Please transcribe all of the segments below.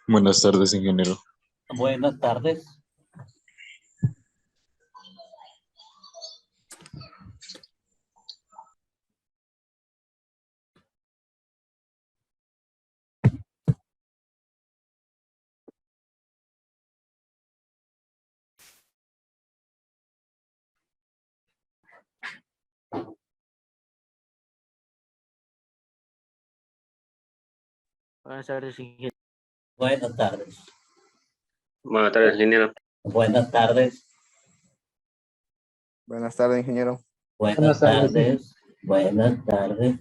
Buenas tardes, ingeniero. Buenas tardes. Buenas tardes, ingeniero. Buenas tardes. Buenas tardes, ingeniero. Buenas tardes. Buenas tardes, ingeniero. Buenas tardes. Buenas tardes.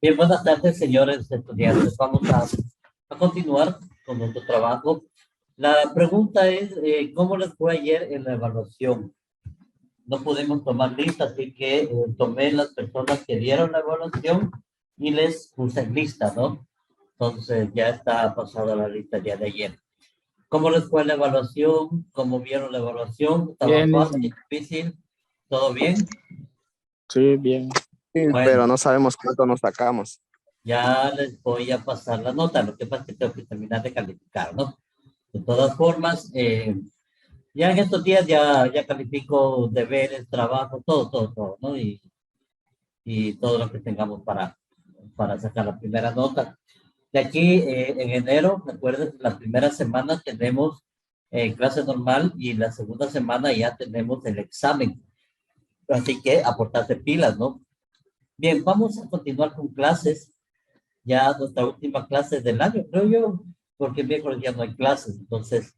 Bien, buenas tardes, señores estudiantes. Vamos a continuar con nuestro trabajo. La pregunta es, ¿cómo les fue ayer en la evaluación? No pudimos tomar lista, así que tomé las personas que dieron la evaluación y les puse en lista, ¿no? Entonces ya está pasada la lista ya de ayer. ¿Cómo les fue la evaluación? ¿Cómo vieron la evaluación? ¿Estaba Bien, fácil, difícil? ¿Todo bien? Sí, bien. Sí, Bueno. pero no sabemos cuánto nos sacamos. Ya les voy a pasar la nota. Lo que pasa es que tengo que terminar de calificar, ¿no? De todas formas, ya en estos días ya califico deberes, trabajo, todo, ¿no? Y todo lo que tengamos para sacar la primera nota. De aquí, en enero, recuerden, la primera semana tenemos clase normal y la segunda semana ya tenemos el examen. Así que aportarse pilas, ¿no? Bien, vamos a continuar con clases. Ya nuestra última clase del año, creo yo, porque el miércoles ya no hay clases, entonces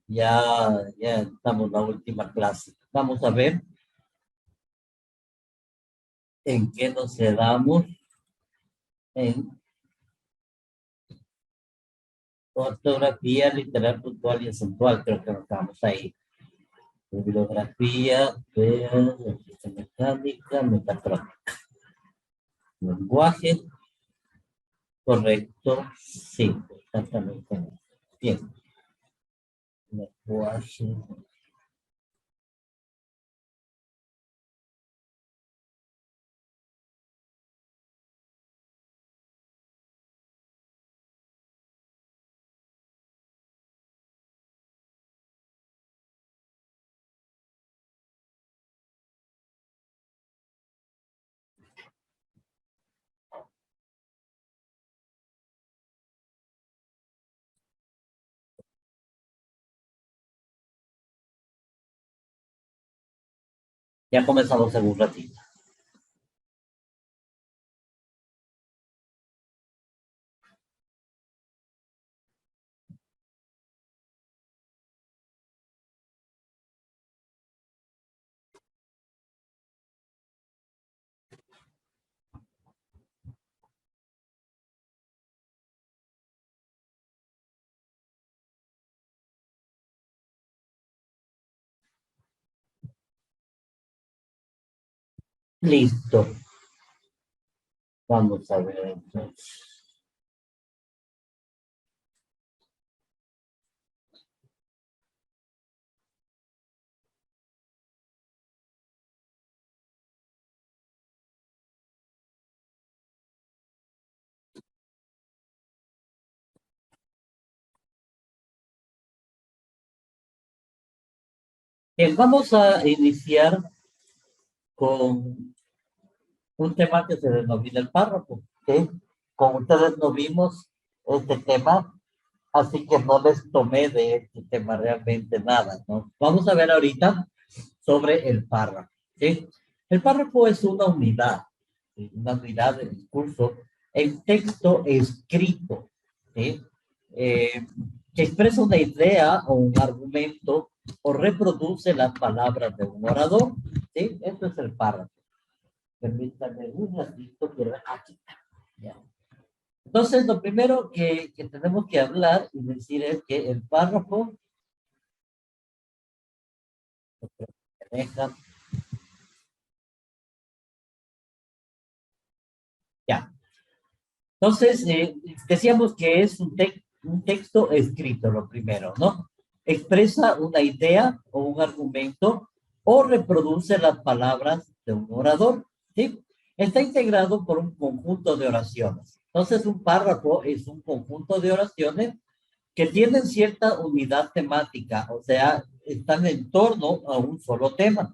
ya estamos en la última clase. Vamos a ver en qué nos quedamos en ortografía, literal, puntual y acentual. Creo que nos quedamos ahí. Bibliografía, mecánica, mecatrónica. Lenguaje, correcto, sí, exactamente. Bien. Lenguaje. Ya comenzamos en un ratito. Listo. Vamos a ver entonces. Bien, vamos a iniciar con un tema que se denomina el párrafo, ¿sí? Como ustedes no vimos este tema, así que no les tomé de este tema realmente nada, ¿no? Vamos a ver ahorita sobre el párrafo, ¿sí? El párrafo es una unidad, ¿sí? Una unidad de discurso en texto escrito, ¿sí? Eh, que expresa una idea o un argumento o reproduce las palabras de un orador, ¿sí? Esto es el párrafo. Permítanme un ratito, quiero aquí. Ya. Entonces, lo primero que tenemos que hablar y decir es que el párrafo Dejan. Ya. Entonces, decíamos que es un texto escrito, lo primero, ¿no? Expresa una idea o un argumento o reproduce las palabras de un orador, ¿sí? Está integrado por un conjunto de oraciones. Entonces, un párrafo es un conjunto de oraciones que tienen cierta unidad temática, o sea, están en torno a un solo tema,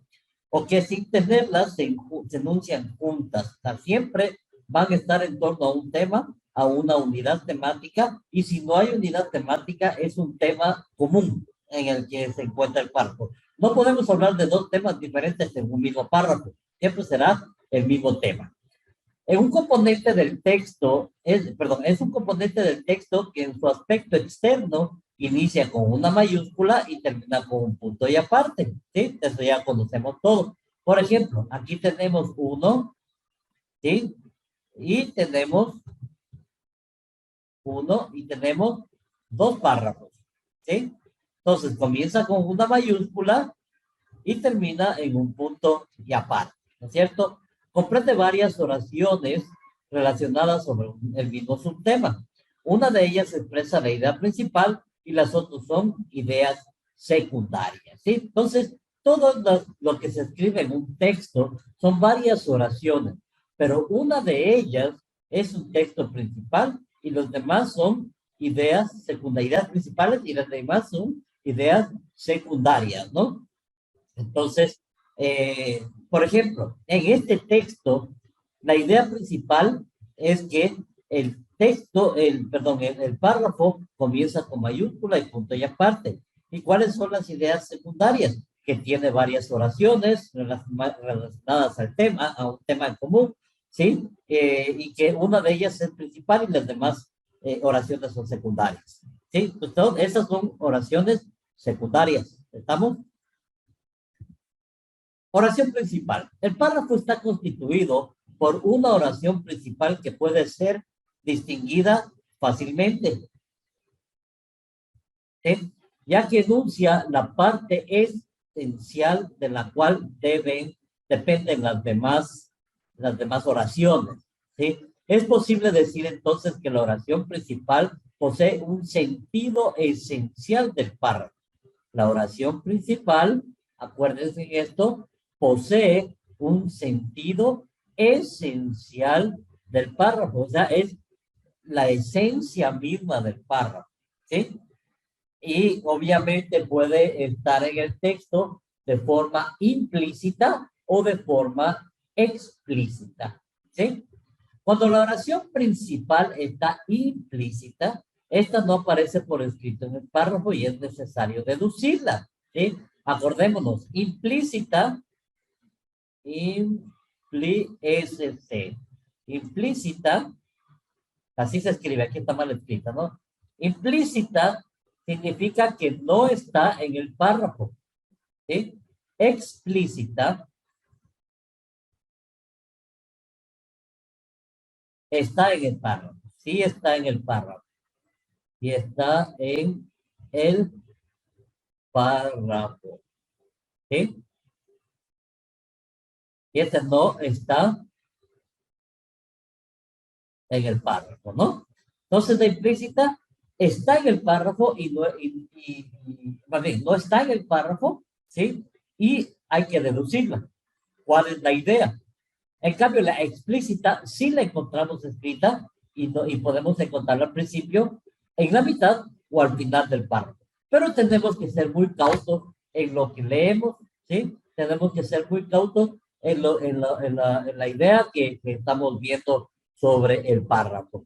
o que sin tenerlas se enuncian juntas. O sea, siempre van a estar en torno a un tema, a una unidad temática, y si no hay unidad temática, es un tema común en el que se encuentra el párrafo. No podemos hablar de dos temas diferentes en un mismo párrafo, siempre será el mismo tema. Es un componente del texto, es un componente del texto que en su aspecto externo inicia con una mayúscula y termina con un punto y aparte, ¿sí? Eso ya conocemos todo. Por ejemplo, aquí tenemos uno, ¿sí? Y tenemos dos párrafos, ¿sí? Entonces comienza con una mayúscula y termina en un punto y aparte, ¿no es cierto? Comprende varias oraciones relacionadas sobre el mismo subtema. Una de ellas expresa la idea principal y las otras son ideas secundarias, ¿sí? Entonces, todo lo que se escribe en un texto son varias oraciones, pero una de ellas es un texto principal y los demás son ideas secundarias principales y las demás son ideas secundarias, ¿no? Entonces, por ejemplo, en este texto, la idea principal es que el párrafo comienza con mayúscula y punto y aparte. ¿Y cuáles son las ideas secundarias? Que tiene varias oraciones relacionadas al tema, a un tema en común, ¿sí? Y que una de ellas es principal y las demás oraciones son secundarias, ¿sí? Entonces, esas son oraciones secundarias. ¿Estamos? Oración principal. El párrafo está constituido por una oración principal que puede ser distinguida fácilmente, ¿sí? Ya que enuncia la parte esencial de la cual dependen las demás oraciones, ¿sí? Es posible decir entonces que la oración principal posee un sentido esencial del párrafo. La oración principal, acuérdense en esto, posee un sentido esencial del párrafo, o sea, es la esencia misma del párrafo, ¿sí? Y obviamente puede estar en el texto de forma implícita o de forma explícita, ¿sí? Cuando la oración principal está implícita, esta no aparece por escrito en el párrafo y es necesario deducirla, ¿sí? Acordémonos, implícita, implícita, así se escribe, aquí está mal escrita, ¿no? Implícita significa que no está en el párrafo, ¿sí? Explícita está en el párrafo, sí está en el párrafo. Y está en el párrafo, ¿sí? Y este no está en el párrafo, ¿no? Entonces, la implícita está en el párrafo más bien, no está en el párrafo, ¿sí? Y hay que deducirla. ¿Cuál es la idea? En cambio, la explícita sí la encontramos escrita y podemos encontrarla al principio, en la mitad o al final del párrafo. Pero tenemos que ser muy cautos en lo que leemos, ¿sí? Tenemos que ser muy cautos en la idea que estamos viendo sobre el párrafo.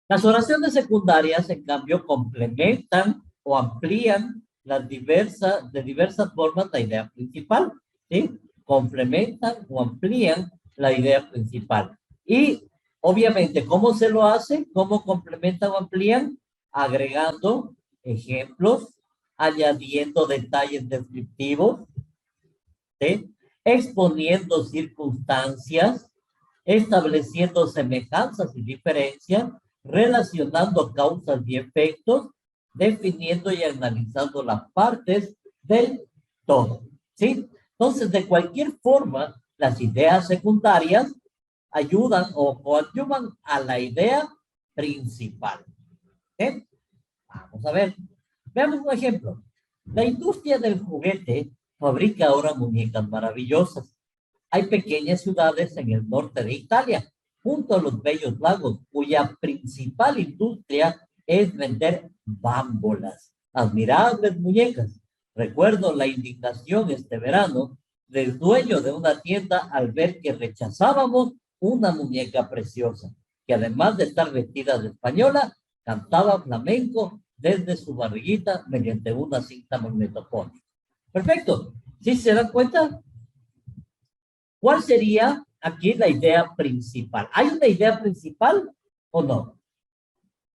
Las oraciones secundarias, en cambio, complementan o amplían de diversas formas la idea principal, ¿sí? Complementan o amplían la idea principal. Y, obviamente, ¿cómo se lo hace? ¿Cómo complementan o amplían? Agregando ejemplos, añadiendo detalles descriptivos, ¿sí? Exponiendo circunstancias, estableciendo semejanzas y diferencias, relacionando causas y efectos, definiendo y analizando las partes del todo, ¿sí? Entonces, de cualquier forma, las ideas secundarias ayudan o coadyuvan a la idea principal. ¿Ok? Vamos a ver. Veamos un ejemplo. La industria del juguete fabrica ahora muñecas maravillosas. Hay pequeñas ciudades en el norte de Italia, junto a los bellos lagos, cuya principal industria es vender bámbolas, admirables muñecas. Recuerdo la indignación este verano del dueño de una tienda al ver que rechazábamos una muñeca preciosa, que además de estar vestida de española, cantaba flamenco desde su barriguita mediante una cinta magnetofónica. Perfecto. ¿Sí se dan cuenta? ¿Cuál sería aquí la idea principal? ¿Hay una idea principal o no?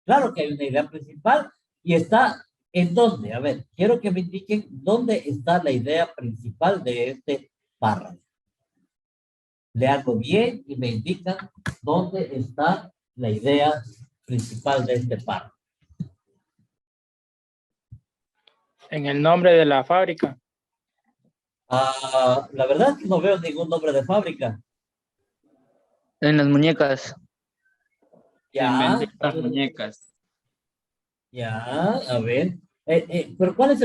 Claro que hay una idea principal y está ¿en dónde? A ver, quiero que me indiquen dónde está la idea principal de este párrafo. Leanlo bien y me indican dónde está la idea principal de este párrafo. En el nombre de la fábrica. La verdad es que no veo ningún nombre de fábrica. En las muñecas. Ya, En vender las muñecas. ya, a ver. Pero ¿cuál es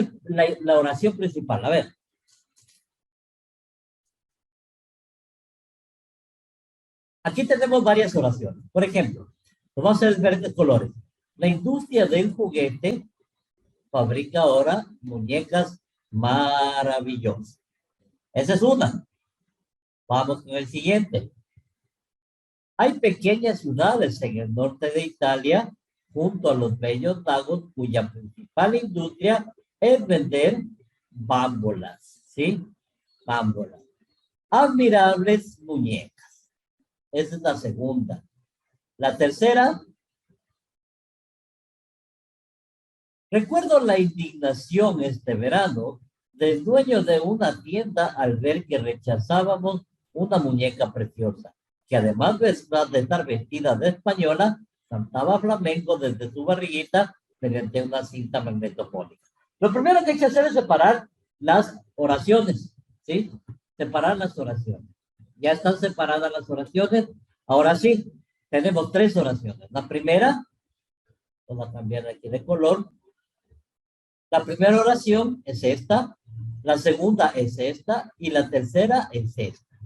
la oración principal? A ver. Aquí tenemos varias oraciones. Por ejemplo, vamos a hacer diferentes colores. La industria del juguete fabrica ahora muñecas maravillosas. Esa es una. Vamos con el siguiente. Hay pequeñas ciudades en el norte de Italia, junto a los bellos lagos, cuya principal industria es vender bámbolas, ¿sí? Bámbolas. Admirables muñecas. Esa es la segunda. La tercera. Recuerdo la indignación este verano del dueño de una tienda al ver que rechazábamos una muñeca preciosa, que además de estar vestida de española, cantaba flamenco desde su barriguita mediante una cinta magnetofónica. Lo primero que hay que hacer es separar las oraciones, ¿sí? Separar las oraciones. Ya están separadas las oraciones. Ahora sí, tenemos tres oraciones. La primera, vamos a cambiar aquí de color. La primera oración es esta, la segunda es esta y la tercera es esta.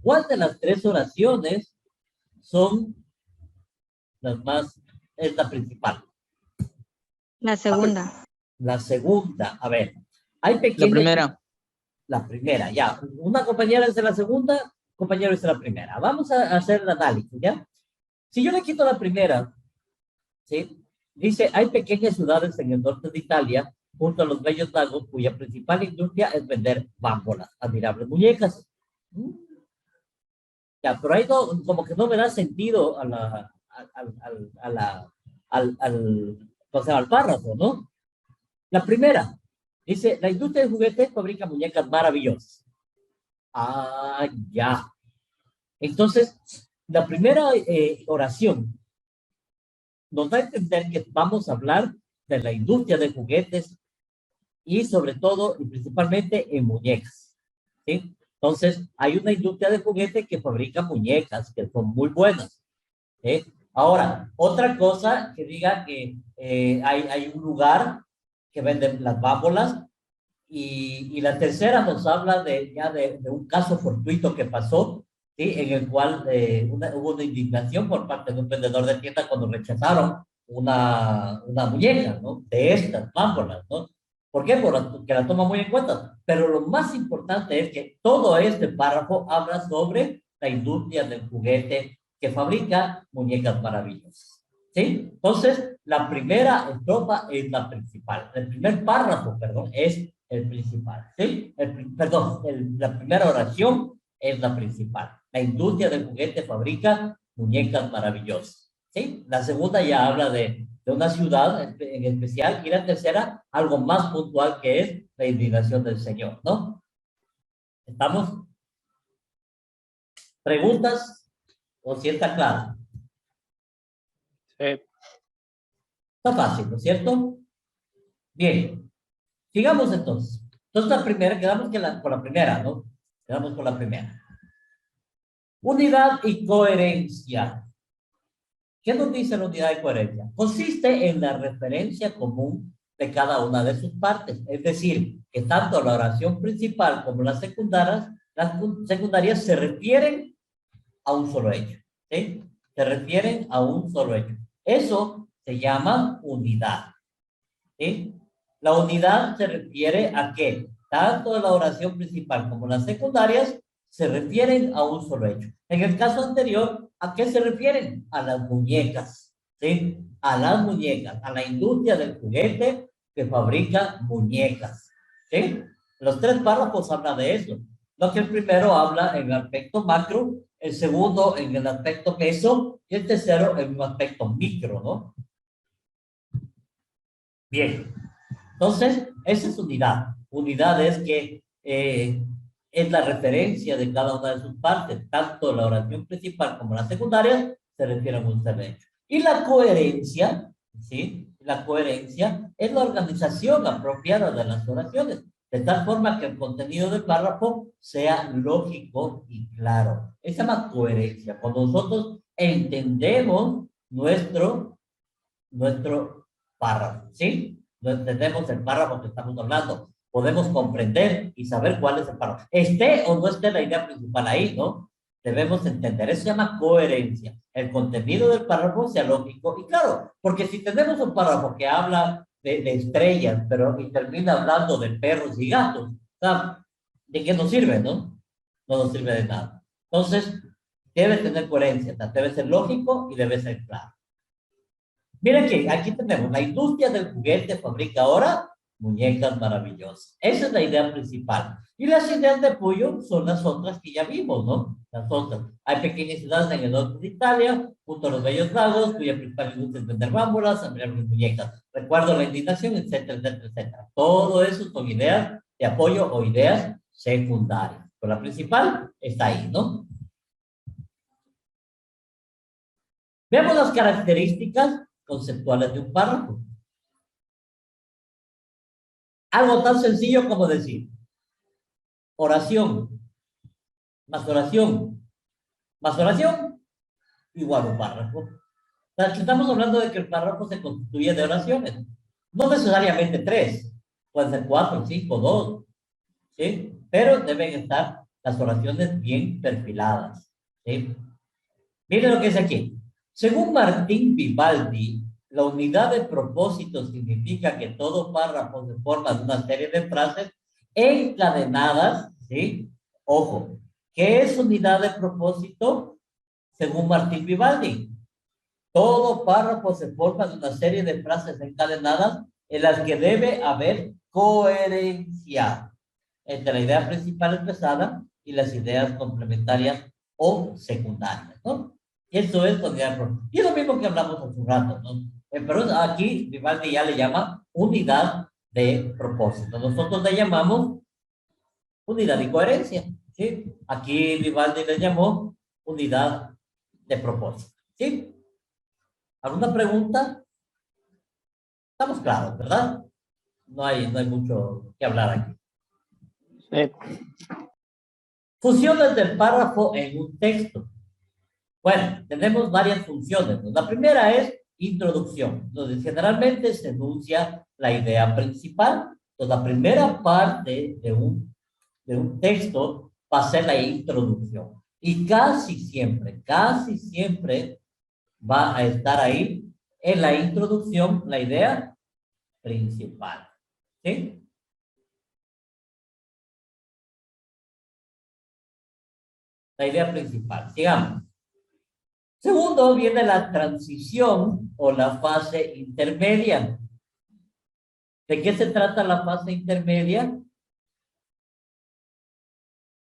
¿Cuál de las tres oraciones son las más, es la principal? La segunda. La segunda, a ver, hay pequeñas... La primera. La primera, ya. Una compañera es de la segunda, compañero es de la primera. Vamos a hacer el análisis, ¿ya? Si yo le quito la primera, ¿sí? Dice, hay pequeñas ciudades en el norte de Italia, junto a los bellos lagos, cuya principal industria es vender bámbolas, admirables muñecas. Ya, pero ahí no, como que no me da sentido al párrafo, ¿no? La primera, dice, la industria de juguetes fabrica muñecas maravillosas. Ah, ya. Entonces, la primera oración nos da a entender que vamos a hablar de la industria de juguetes y sobre todo y principalmente en muñecas, ¿sí? Entonces, hay una industria de juguetes que fabrica muñecas que son muy buenas, ¿sí? Ahora, otra cosa que diga que hay un lugar que vende las bámbolas y la tercera nos habla de un caso fortuito que pasó, ¿sí? En el cual hubo una indignación por parte de un vendedor de tienda cuando rechazaron una muñeca, ¿no? De estas bámbolas, ¿no? ¿Por qué? Porque la toma muy en cuenta. Pero lo más importante es que todo este párrafo habla sobre la industria del juguete que fabrica muñecas maravillosas, ¿sí? Entonces, la primera estrofa es la principal. El primer párrafo, perdón, es el principal, ¿sí? La primera oración es la principal. La industria del juguete fabrica muñecas maravillosas, ¿sí? La segunda ya habla de una ciudad en especial y la tercera algo más puntual que es la indignación del Señor, ¿no? ¿Estamos? ¿Preguntas? ¿O si está claro? Sí. Está fácil, ¿no es cierto? Bien. Sigamos entonces. Entonces la primera, quedamos con la primera, ¿no? Quedamos con la primera. Unidad y coherencia. ¿Qué nos dice la unidad y coherencia? Consiste en la referencia común de cada una de sus partes. Es decir, que tanto la oración principal como las secundarias se refieren a un solo hecho. ¿Sí? Se refieren a un solo hecho. Eso se llama unidad. ¿Sí? La unidad se refiere a que tanto la oración principal como las secundarias se refieren a un solo hecho. En el caso anterior, ¿a qué se refieren? A las muñecas, ¿sí? A las muñecas, a la industria del juguete que fabrica muñecas, ¿sí? Los tres párrafos hablan de eso. Lo que el primero habla en el aspecto macro, el segundo en el aspecto meso y el tercero en un aspecto micro, ¿no? Bien. Entonces, esa es unidad. Unidad es que es la referencia de cada una de sus partes. Tanto la oración principal como la secundaria se refieren a un solo hecho. Y la coherencia, ¿sí? La coherencia es la organización apropiada de las oraciones, de tal forma que el contenido del párrafo sea lógico y claro. Esa es la coherencia. Cuando nosotros entendemos nuestro párrafo, ¿sí? No entendemos el párrafo que estamos hablando, podemos comprender y saber cuál es el párrafo. Esté o no esté la idea principal ahí, ¿no? Debemos entender, eso se llama coherencia. El contenido del párrafo sea lógico y claro, porque si tenemos un párrafo que habla de estrellas, pero y termina hablando de perros y gatos, ¿sabes? ¿De qué nos sirve, no? No nos sirve de nada. Entonces, debe tener coherencia, debe ser lógico y debe ser claro. Miren que aquí tenemos, la industria del juguete fabrica ahora muñecas maravillosas. Esa es la idea principal. Y las ideas de apoyo son las otras que ya vimos, ¿no? Las otras. Hay pequeñas ciudades en el norte de Italia, junto a los bellos lagos, cuya principal industria es vender bámbulas, ensamblar muñecas. Recuerdo la indignación, etcétera, etcétera, etcétera. Todo eso son ideas de apoyo o ideas secundarias. Pero la principal está ahí, ¿no? Vemos las características conceptuales de un párrafo. Algo tan sencillo como decir oración, más oración, más oración, igual un párrafo. O sea, estamos hablando de que el párrafo se constituye de oraciones. No necesariamente 3, pueden ser 4, 5, 2, ¿sí? Pero deben estar las oraciones bien perfiladas, ¿sí? Miren lo que dice aquí. Según Martín Vivaldi, la unidad de propósito significa que todo párrafo se forma de una serie de frases encadenadas, ¿sí? Ojo, ¿qué es unidad de propósito? Según Martín Vivaldi, todo párrafo se forma de una serie de frases encadenadas en las que debe haber coherencia entre la idea principal expresada y las ideas complementarias o secundarias, ¿no? Eso es unidad de propósito. Y es lo mismo que hablamos hace un rato, ¿no? Pero aquí Vivaldi ya le llama unidad de propósito. Nosotros le llamamos unidad y coherencia, ¿sí? Aquí Vivaldi le llamó unidad de propósito, ¿sí? ¿Alguna pregunta? Estamos claros, ¿verdad? No hay mucho que hablar aquí. Sí. Funciones del párrafo en un texto. Bueno, tenemos varias funciones, ¿no? La primera es introducción, donde generalmente se enuncia la idea principal. Entonces, la primera parte de un texto va a ser la introducción. Y casi siempre va a estar ahí en la introducción la idea principal. ¿Sí? La idea principal. Sigamos. Segundo, viene la transición o la fase intermedia. ¿De qué se trata la fase intermedia?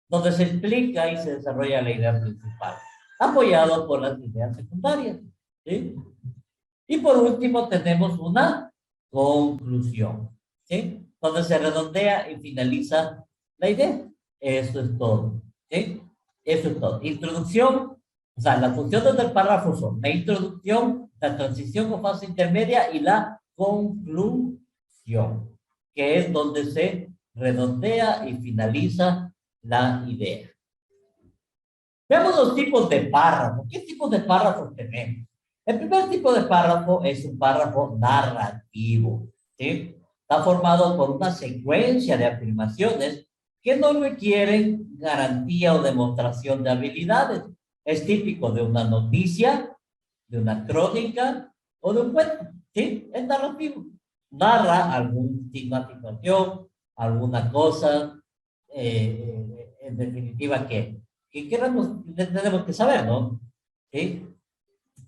Donde se explica y se desarrolla la idea principal, apoyado por las ideas secundarias, ¿sí? Y por último tenemos una conclusión, ¿sí? Donde se redondea y finaliza la idea. Eso es todo, ¿sí? Eso es todo. Introducción, o sea, las funciones del párrafo son la introducción, la transición o fase intermedia y la conclusión, que es donde se redondea y finaliza la idea. Veamos los tipos de párrafo. ¿Qué tipos de párrafos tenemos? El primer tipo de párrafo es un párrafo narrativo, ¿sí? Está formado por una secuencia de afirmaciones que no requieren garantía o demostración de habilidades. Es típico de una noticia, de una crónica o de un cuento, ¿sí? Es narrativo. Narra alguna situación, alguna cosa, en definitiva que tenemos que saber, ¿no? ¿Sí?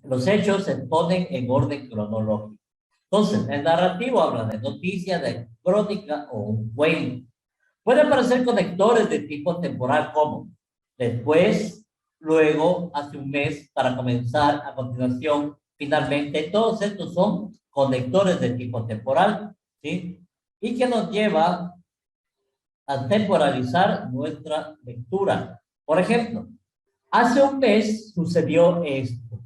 Los hechos se ponen en orden cronológico. Entonces, el narrativo habla de noticia, de crónica o un cuento. Pueden aparecer conectores de tipo temporal como después, luego, hace un mes, para comenzar, a continuación, finalmente. Todos estos son conectores de tipo temporal, ¿sí? Y que nos lleva a temporalizar nuestra lectura. Por ejemplo, hace un mes sucedió esto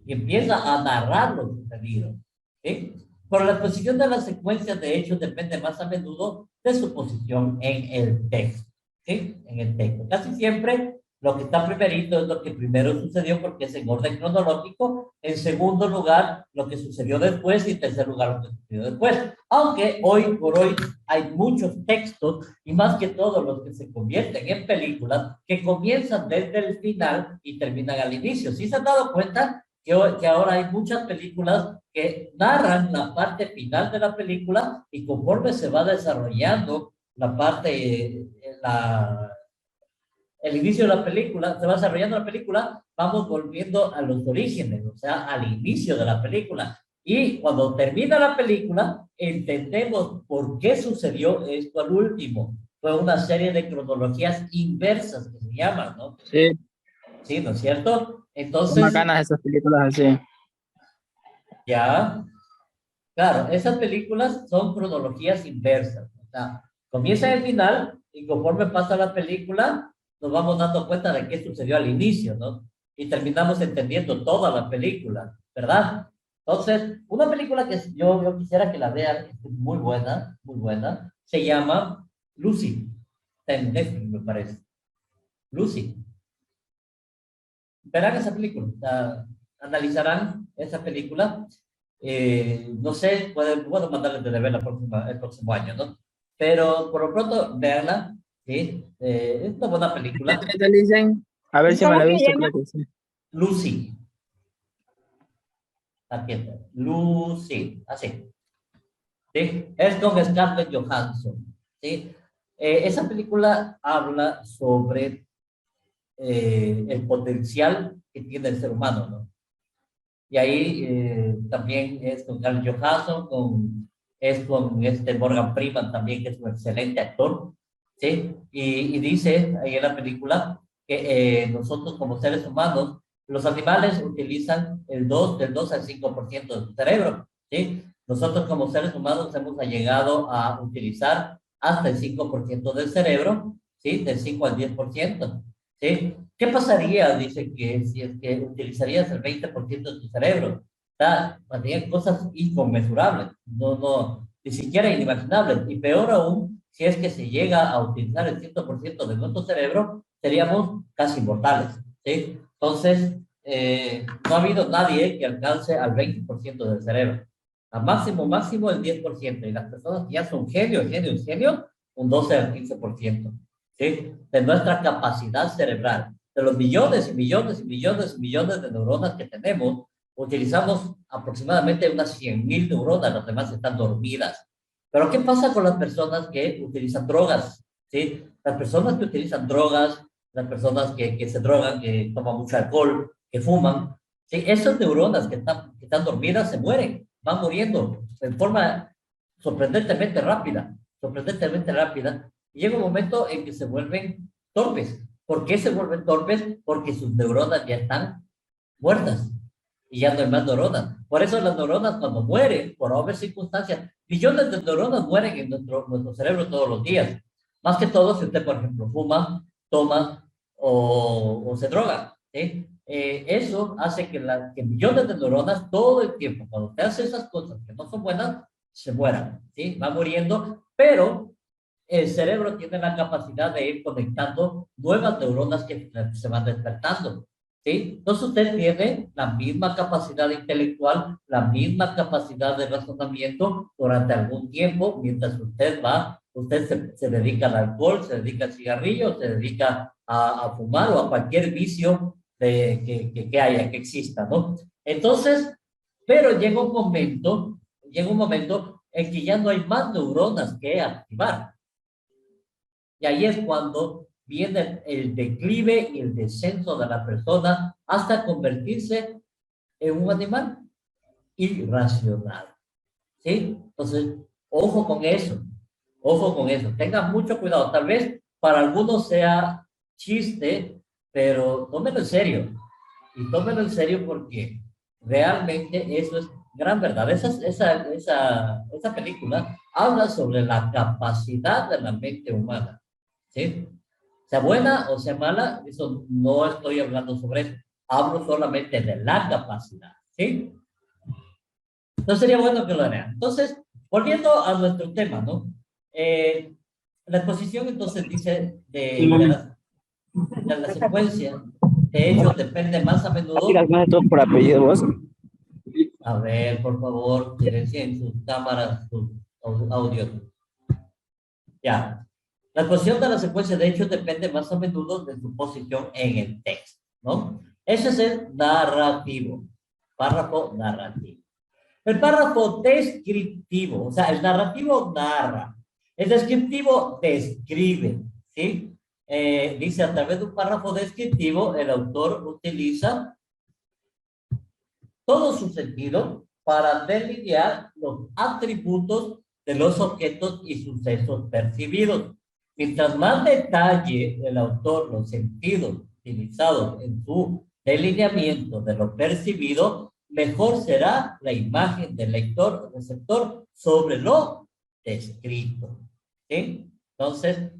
y empieza a narrar lo sucedido, ¿sí? Pero la posición de las secuencias de hechos depende más a menudo de su posición en el texto, ¿sí? En el texto. Casi siempre lo que está primerito es lo que primero sucedió porque es en orden cronológico. En segundo lugar, lo que sucedió después y en tercer lugar, lo que sucedió después. Aunque hoy por hoy hay muchos textos y más que todo los que se convierten en películas que comienzan desde el final y terminan al inicio. ¿Sí se han dado cuenta que ahora hay muchas películas que narran la parte final de la película y conforme se va desarrollando la parte, el inicio de la película, se va desarrollando la película, vamos volviendo a los orígenes, o sea, al inicio de la película. Y cuando termina la película, entendemos por qué sucedió esto al último. Fue una serie de cronologías inversas que se llaman, ¿no? Sí, Sí, ¿no es cierto? son Entonces, bacanas esas películas así. ya, claro, esas películas son cronologías inversas. O sea, comienza en el final y conforme pasa la película, nos vamos dando cuenta de qué sucedió al inicio, ¿no? Y terminamos entendiendo toda la película, ¿verdad? Entonces, una película que yo quisiera que la vean, es muy buena, se llama Lucy. Está en Netflix, me parece. Lucy. Verán esa película, o sea, analizarán esa película. No sé, puedo mandarles de ver el próximo año, ¿no? Pero por lo pronto, véanla, ¿sí? Es una buena película. ¿Qué te dicen? A ver si me ¿Cómo la he se visto, llama? creo que sí. Lucy. Aquí está. Lucy, así. ¿Sí? Es con Scarlett Johansson, ¿sí? Esa película habla sobre el potencial que tiene el ser humano, ¿no? Y ahí también es con Carl Johansson, es con este Morgan Freeman también, que es un excelente actor, ¿sí? Y dice ahí en la película que nosotros como seres humanos, los animales utilizan del 2 al 5% de su cerebro, ¿sí? Nosotros como seres humanos hemos llegado a utilizar hasta el 5% del cerebro, ¿sí? Del 5 al 10%, ¿sí? ¿Qué pasaría? Dice que si es que utilizarías el 20% de tu cerebro. Pasarían cosas inconmensurables, ni siquiera inimaginables. Y peor aún, si es que se llega a utilizar el 100% de nuestro cerebro, seríamos casi inmortales, ¿sí? Entonces, no ha habido nadie que alcance al 20% del cerebro. A máximo el 10%. Y las personas que ya son genio, un 12 al 15%, ¿sí? De nuestra capacidad cerebral. De los millones y millones y millones y millones de neuronas que tenemos, utilizamos aproximadamente unas 100,000 neuronas, las demás están dormidas. Pero ¿qué pasa con las personas que utilizan drogas? ¿Sí? Las personas que utilizan drogas, las personas que se drogan, que toman mucho alcohol, que fuman, ¿sí? Esas neuronas que están dormidas se mueren, van muriendo en forma sorprendentemente rápida, y llega un momento en que se vuelven torpes. ¿Por qué se vuelven torpes? Porque sus neuronas ya están muertas y ya no hay más neuronas. Por eso las neuronas cuando mueren, por obvias circunstancias, millones de neuronas mueren en nuestro cerebro todos los días. Más que todo si usted, por ejemplo, fuma, toma o se droga, ¿sí? Eso hace que millones de neuronas todo el tiempo, cuando usted hace esas cosas que no son buenas, se mueran, ¿sí? Va muriendo, pero el cerebro tiene la capacidad de ir conectando nuevas neuronas que se van despertando. ¿Sí? Entonces usted tiene la misma capacidad intelectual, la misma capacidad de razonamiento durante algún tiempo, mientras usted se dedica al alcohol, se dedica al cigarrillo, se dedica a fumar o a cualquier vicio que haya, que exista, ¿no? Entonces, pero llega un momento en que ya no hay más neuronas que activar. Y ahí es cuando viene el declive y el descenso de la persona hasta convertirse en un animal irracional. ¿Sí? Entonces, ojo con eso. Ojo con eso. Tengan mucho cuidado. Tal vez para algunos sea chiste, pero tómenlo en serio. Y tómenlo en serio porque realmente eso es gran verdad. Esa película habla sobre la capacidad de la mente humana. ¿Sí? Sea buena o sea mala, eso no estoy hablando sobre eso. Hablo solamente de la capacidad. ¿Sí? Entonces sería bueno que lo vean. Entonces, volviendo a nuestro tema, ¿no? La exposición entonces dice de la secuencia de hechos depende más a menudo. Tiras más de todo por apellido, vos. A ver, por favor, silencien sus cámaras, sus audios. Ya. La exposición de la secuencia de hechos depende más a menudo de su posición en el texto, ¿no? Ese es el narrativo, párrafo narrativo. El párrafo descriptivo, o sea, el narrativo narra, el descriptivo describe, ¿sí? Dice, a través de un párrafo descriptivo, el autor utiliza todo su sentido para delinear los atributos de los objetos y sucesos percibidos. Mientras más detalle el autor los sentidos utilizados en su delineamiento de lo percibido, mejor será la imagen del lector o receptor sobre lo descrito. ¿Sí? Entonces,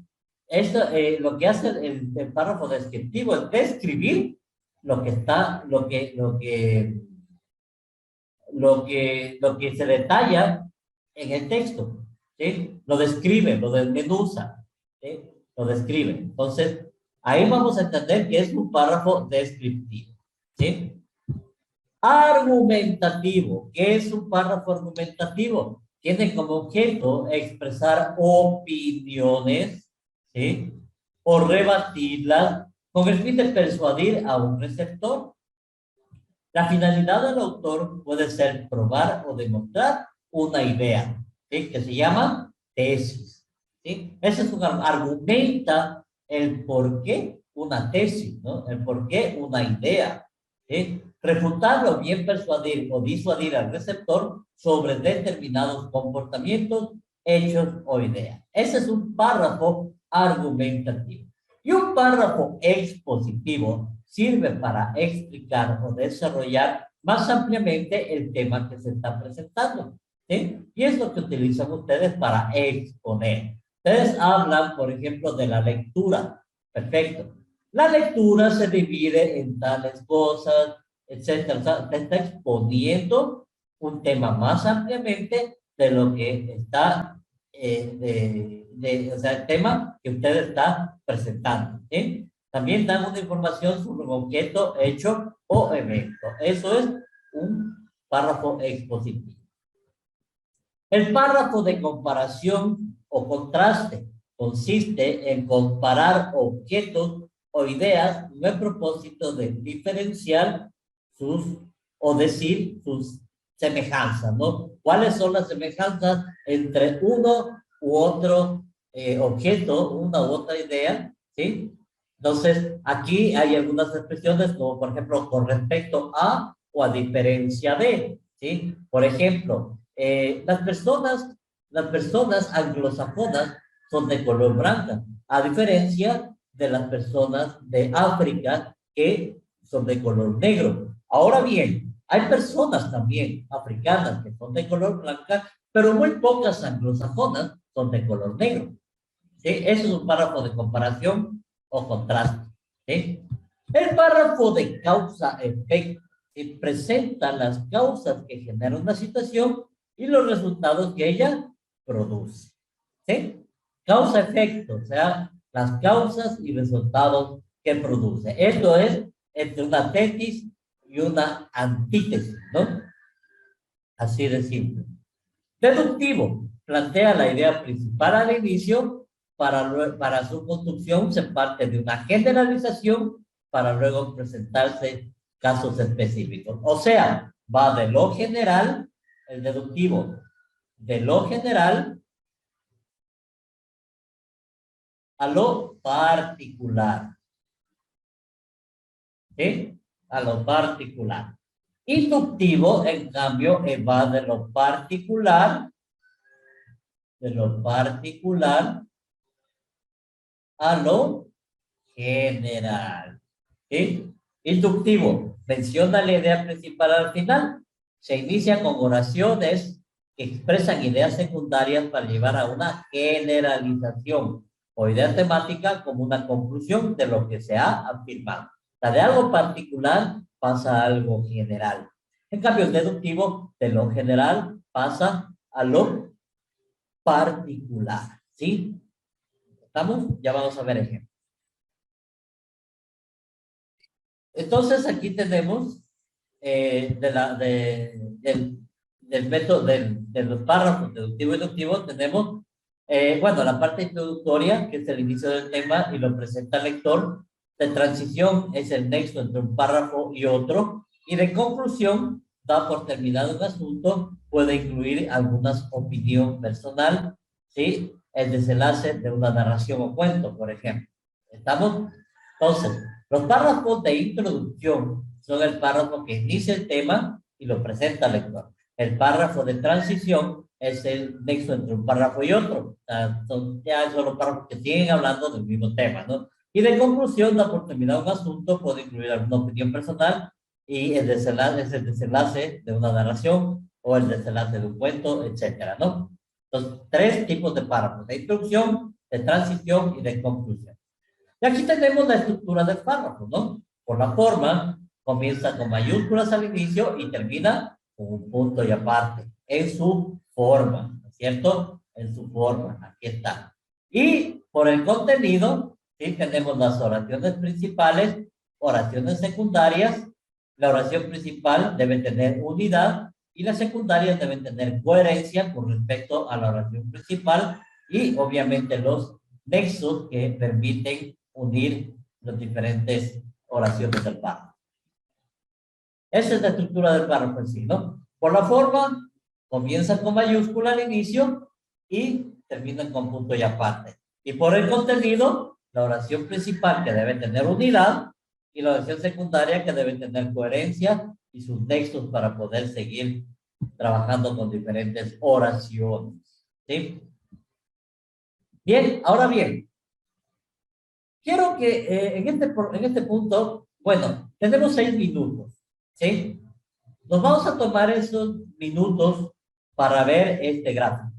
esto, lo que hace el párrafo descriptivo es describir lo que está, lo que se detalla en el texto. ¿Sí? Lo describe, lo desmenuza. ¿Sí? Lo describe. Entonces, ahí vamos a entender que es un párrafo descriptivo. ¿Sí? Argumentativo. ¿Qué es un párrafo argumentativo? Tiene como objeto expresar opiniones, ¿sí? O rebatirlas con el fin de persuadir a un receptor. La finalidad del autor puede ser probar o demostrar una idea, ¿sí? Que se llama tesis. ¿Sí? Ese es un argumenta el por qué una tesis, ¿no? El por qué una idea. ¿Sí? Refutar o bien persuadir o disuadir al receptor sobre determinados comportamientos, hechos o ideas. Ese es un párrafo argumentativo. Y un párrafo expositivo sirve para explicar o desarrollar más ampliamente el tema que se está presentando. ¿Sí? Y es lo que utilizan ustedes para exponer. Ustedes hablan, por ejemplo, de la lectura. Perfecto. La lectura se divide en tales cosas, etcétera. O sea, usted está exponiendo un tema más ampliamente de lo que está, o sea, el tema que usted está presentando. ¿Sí? También dan una información sobre un objeto, hecho o evento. Eso es un párrafo expositivo. El párrafo de comparación o contraste consiste en comparar objetos o ideas con el propósito de diferenciar o decir sus semejanzas, ¿no? ¿Cuáles son las semejanzas entre uno u otro objeto, una u otra idea? ¿Sí? Entonces, aquí hay algunas expresiones como, por ejemplo, con respecto a o a diferencia de, ¿sí? Por ejemplo, las personas anglosajonas son de color blanca, a diferencia de las personas de África que son de color negro. Ahora bien, hay personas también africanas que son de color blanca, pero muy pocas anglosajonas son de color negro. ¿Sí? Eso es un párrafo de comparación o contraste. ¿Sí? El párrafo de causa-efecto presenta las causas que generan una situación y los resultados que ella produce. ¿Sí? causa-efecto, o sea, las causas y resultados que produce. Esto es entre una tesis y una antítesis, ¿no? Así de simple. Deductivo, plantea la idea principal al inicio, para su construcción se parte de una generalización para luego presentarse casos específicos. O sea, va de lo general, el deductivo, de lo general a lo particular. ¿Sí? A lo particular. Inductivo, en cambio, va de lo particular a lo general. ¿Sí? Inductivo, menciona la idea principal al final. Se inicia con oraciones que expresan ideas secundarias para llevar a una generalización o idea temática como una conclusión de lo que se ha afirmado. O sea, de algo particular pasa a algo general. En cambio, el deductivo de lo general pasa a lo particular. ¿Sí? ¿Estamos? Ya vamos a ver ejemplos. Entonces, aquí tenemos del método de los párrafos deductivo y inductivo, tenemos, bueno, la parte introductoria, que es el inicio del tema y lo presenta el lector. De transición es el nexo entre un párrafo y otro. Y de conclusión, da por terminado un asunto, puede incluir algunas opinión personal, ¿sí? El desenlace de una narración o cuento, por ejemplo. ¿Estamos? Entonces, los párrafos de introducción son el párrafo que inicia el tema y lo presenta al lector. El párrafo de transición es el nexo entre un párrafo y otro. Ya son los párrafos que siguen hablando del mismo tema, ¿no? Y de conclusión, da por terminado un asunto, puede incluir alguna opinión personal y el desenlace es el desenlace de una narración o el desenlace de un cuento, etcétera, ¿no? Entonces, 3 tipos de párrafos: de introducción, de transición y de conclusión. Y aquí tenemos la estructura del párrafo, ¿no? Por la forma, comienza con mayúsculas al inicio y termina con un punto y aparte, en su forma, ¿no es cierto? En su forma, aquí está. Y por el contenido, ¿sí? Tenemos las oraciones principales, oraciones secundarias. La oración principal debe tener unidad y las secundarias deben tener coherencia con respecto a la oración principal y obviamente los nexos que permiten unir las diferentes oraciones del párrafo. Esa es la estructura del párrafo en sí, ¿no? Por la forma, comienza con mayúscula al inicio y termina con punto y aparte. Y por el contenido, la oración principal que debe tener unidad y la oración secundaria que debe tener coherencia y sus nexos para poder seguir trabajando con diferentes oraciones. ¿Sí? Bien, ahora bien, quiero que en este punto, bueno, tenemos 6 minutos, ¿sí? Nos vamos a tomar esos minutos para ver este gráfico.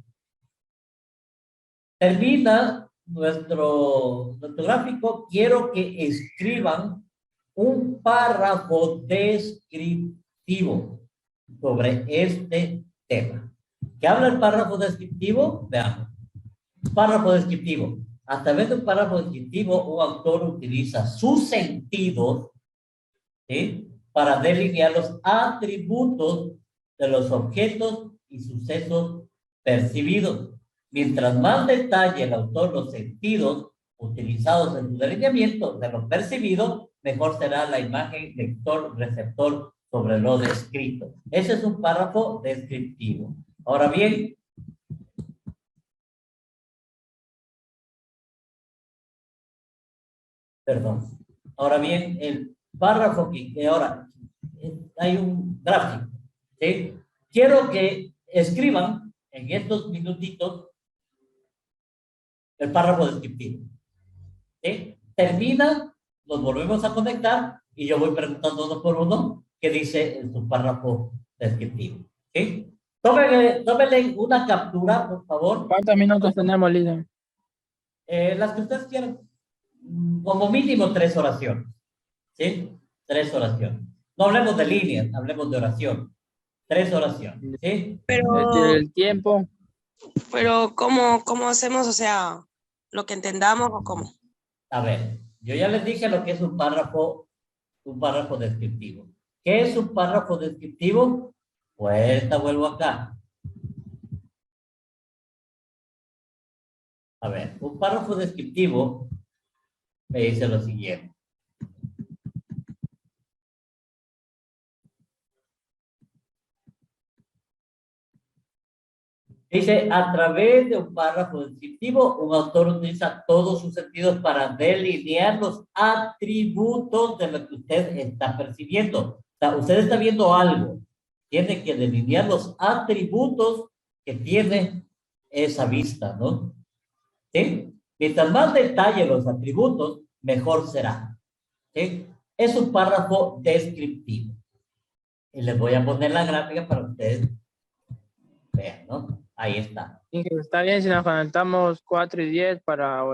Termina nuestro gráfico. Quiero que escriban un párrafo descriptivo sobre este tema. ¿Qué habla el párrafo descriptivo? Veamos. Párrafo descriptivo. A través de un párrafo descriptivo, un autor utiliza sus sentidos, ¿sí? Para delinear los atributos de los objetos y sucesos percibidos. Mientras más detalle el autor los sentidos utilizados en su delineamiento de lo percibido, mejor será la imagen lector-receptor sobre lo descrito. Ese es un párrafo descriptivo. Ahora bien, el párrafo que ahora hay un gráfico, ¿sí? Quiero que escriban en estos minutitos el párrafo descriptivo, ¿sí? Termina, nos volvemos a conectar y yo voy preguntando uno por uno qué dice en su párrafo descriptivo, ¿sí? Tómenle una captura, por favor. ¿Cuántos minutos tenemos, líder? Las que ustedes quieran. Como mínimo 3 oraciones, ¿sí? 3 oraciones. No hablemos de líneas, hablemos de oración. 3 oraciones, ¿sí? Pero, El tiempo. Pero ¿cómo hacemos? O sea, lo que entendamos o cómo. A ver, yo ya les dije lo que es un párrafo descriptivo. ¿Qué es un párrafo descriptivo? Pues vuelvo acá. A ver, un párrafo descriptivo me dice lo siguiente. Dice, a través de un párrafo descriptivo, un autor utiliza todos sus sentidos para delinear los atributos de lo que usted está percibiendo. O sea, usted está viendo algo, tiene que delinear los atributos que tiene esa vista, ¿no? ¿Sí? Mientras más detalle los atributos, mejor será. ¿Sí? Es un párrafo descriptivo. Y les voy a poner la gráfica para que ustedes vean, ¿no? Ahí está. Está bien si nos conectamos 4 y 10 para...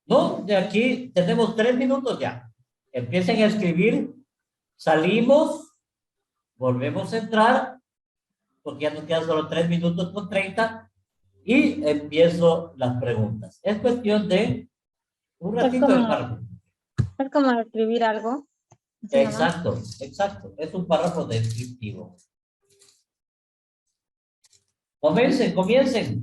No, de aquí tenemos 3 minutos ya. Empiecen a escribir, salimos, volvemos a entrar, porque ya nos quedan solo 3 minutos con 30, y empiezo las preguntas. Es cuestión de un ratito de párrafo. Es como escribir algo. Así nomás. Exacto, exacto. Es un párrafo descriptivo. Comiencen.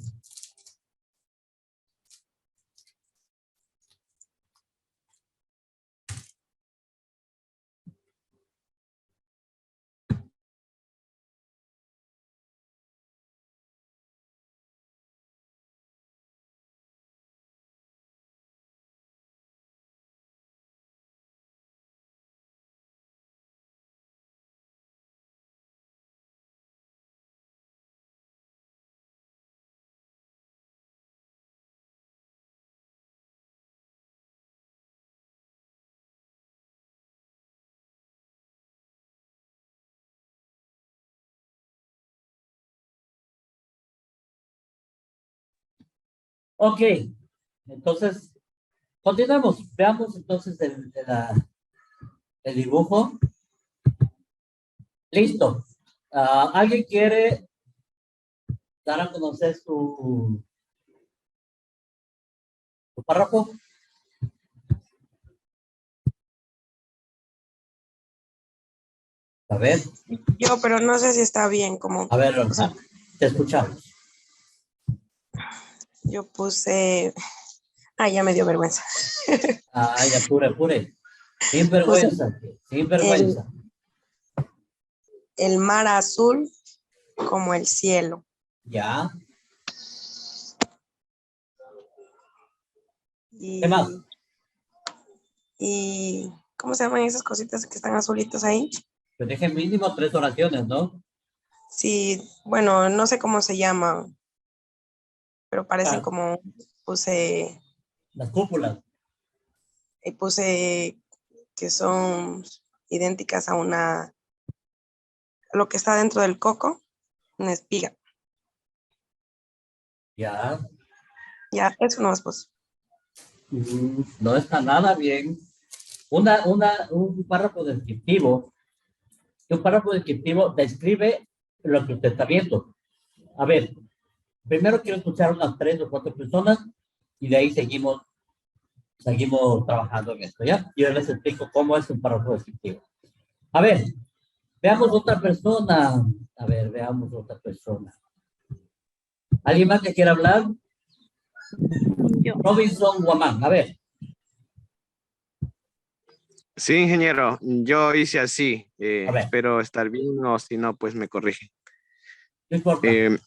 Ok, entonces, continuamos. Veamos entonces el dibujo. Listo. ¿Alguien quiere dar a conocer su párrafo? A ver. Yo, pero no sé si está bien como... A ver, o sea, te escuchamos. yo puse... Ay, ya me dio vergüenza. Ay, apure. Sin vergüenza. El mar azul como el cielo. Ya. Y, ¿Qué más? y ¿cómo se llaman esas cositas que están azulitas ahí? Pues dejen mínimo 3 oraciones, ¿no? Sí, bueno, no sé cómo se llaman, pero parecen Ah. como, puse Las cúpulas. que son idénticas a lo que está dentro del coco, una espiga. Ya. Ya, eso no es pues. No está nada bien. Un párrafo descriptivo. Un párrafo descriptivo describe lo que usted está viendo. A ver, primero quiero escuchar unas 3 o 4 personas y de ahí seguimos trabajando en esto, ¿ya? Yo les explico cómo es un párrafo descriptivo. A ver, veamos otra persona. ¿Alguien más que quiera hablar? Yo. Robinson Guamán, a ver. Sí, ingeniero, yo hice así. A ver. Espero estar bien o si no, pues me corrige. No importa. En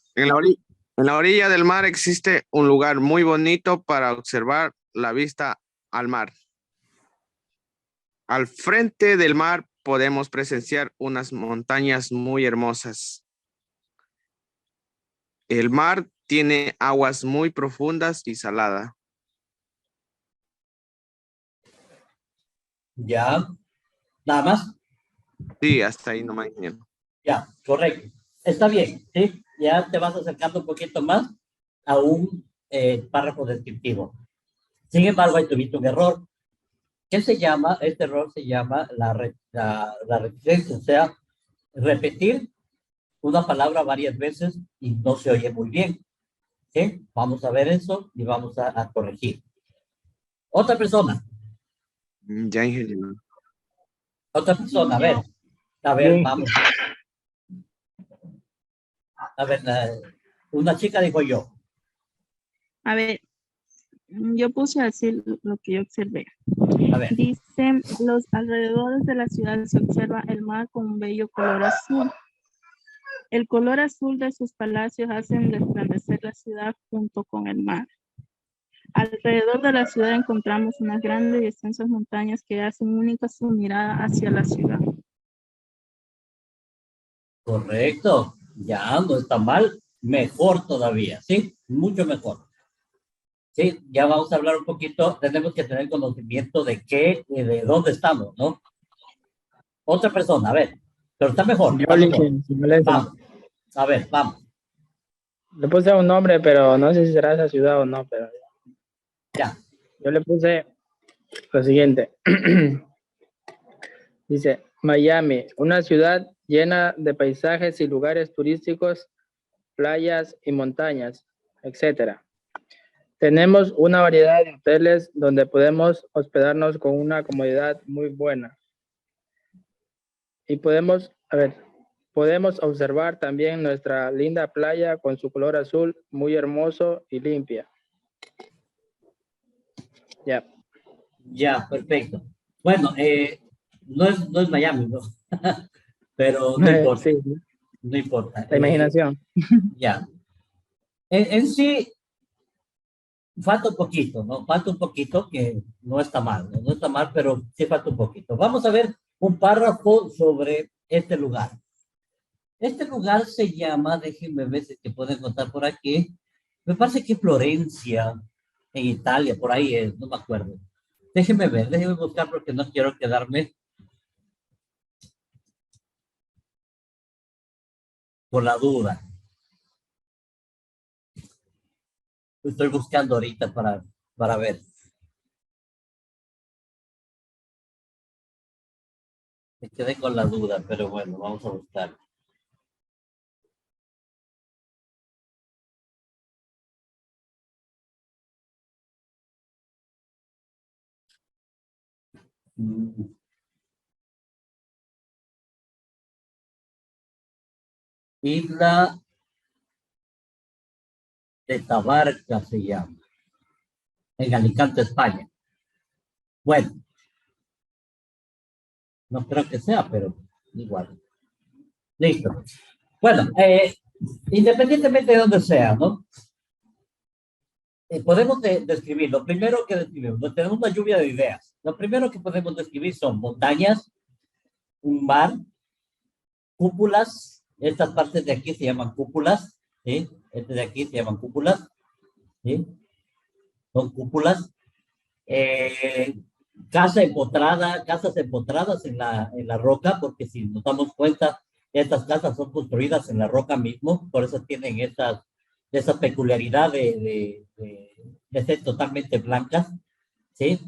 la orilla del mar existe un lugar muy bonito para observar la vista al mar. Al frente del mar podemos presenciar unas montañas muy hermosas. El mar tiene aguas muy profundas y saladas. Ya. Nada más. Sí, hasta ahí nomás, ingeniero. Ya, correcto. Está bien, ¿sí? Ya te vas acercando un poquito más a un párrafo descriptivo. Sin embargo, ahí tuviste un error. Este error se llama la repetición, o sea, repetir una palabra varias veces y no se oye muy bien. ¿Sí? Vamos a ver eso y vamos a corregir. Otra persona. Ya, ingeniero. Otra persona, a ver, vamos. A ver, una chica dijo yo. A ver, yo puse así lo que yo observé. A ver, Dice, los alrededores de la ciudad se observa el mar con un bello color azul. El color azul de sus palacios hacen resplandecer la ciudad junto con el mar. Alrededor de la ciudad encontramos unas grandes y extensas montañas que hacen única su mirada hacia la ciudad. correcto. Ya no está mal. Mejor todavía, ¿sí? Mucho mejor. Sí, ya vamos a hablar un poquito. Tenemos que tener conocimiento de qué, de dónde estamos, ¿no? Otra persona, a ver. Pero está mejor. Yo Está le mejor. dije, si no le dije, Vamos. A ver, vamos. le puse un nombre, pero no sé si será esa ciudad o no, pero Ya. yo le puse lo siguiente. Dice, Miami, una ciudad llena de paisajes y lugares turísticos, playas y montañas, etcétera. Tenemos una variedad de hoteles donde podemos hospedarnos con una comodidad muy buena. Y podemos observar también nuestra linda playa con su color azul muy hermoso y limpia. Ya. Ya, perfecto. Bueno, no es Miami, ¿no? Pero no importa. Sí, No importa. la imaginación. Ya. En sí, falta un poquito, ¿no? Falta un poquito que no está mal, ¿no? No está mal, pero sí falta un poquito. Vamos a ver un párrafo sobre este lugar. Este lugar se llama, déjenme ver si te pueden contar por aquí, me parece que Florencia, en Italia, por ahí es, no me acuerdo. Déjenme ver, déjenme buscar porque no quiero quedarme por la duda. Estoy buscando ahorita para ver. Me quedé con la duda, pero bueno, vamos a buscar. Isla de Tabarca se llama, en Alicante, España. Bueno, no creo que sea, pero igual. Listo. Bueno, independientemente de donde sea, ¿no? Podemos describir, lo primero que describimos, tenemos una lluvia de ideas. Lo primero que podemos describir son montañas, un mar, cúpulas, estas partes de aquí se llaman cúpulas, ¿sí? Este de aquí se llaman cúpulas, ¿sí? Son cúpulas. Casas empotradas en la roca, porque si nos damos cuenta, estas casas son construidas en la roca mismo, por eso tienen esa peculiaridad de ser totalmente blancas, ¿sí?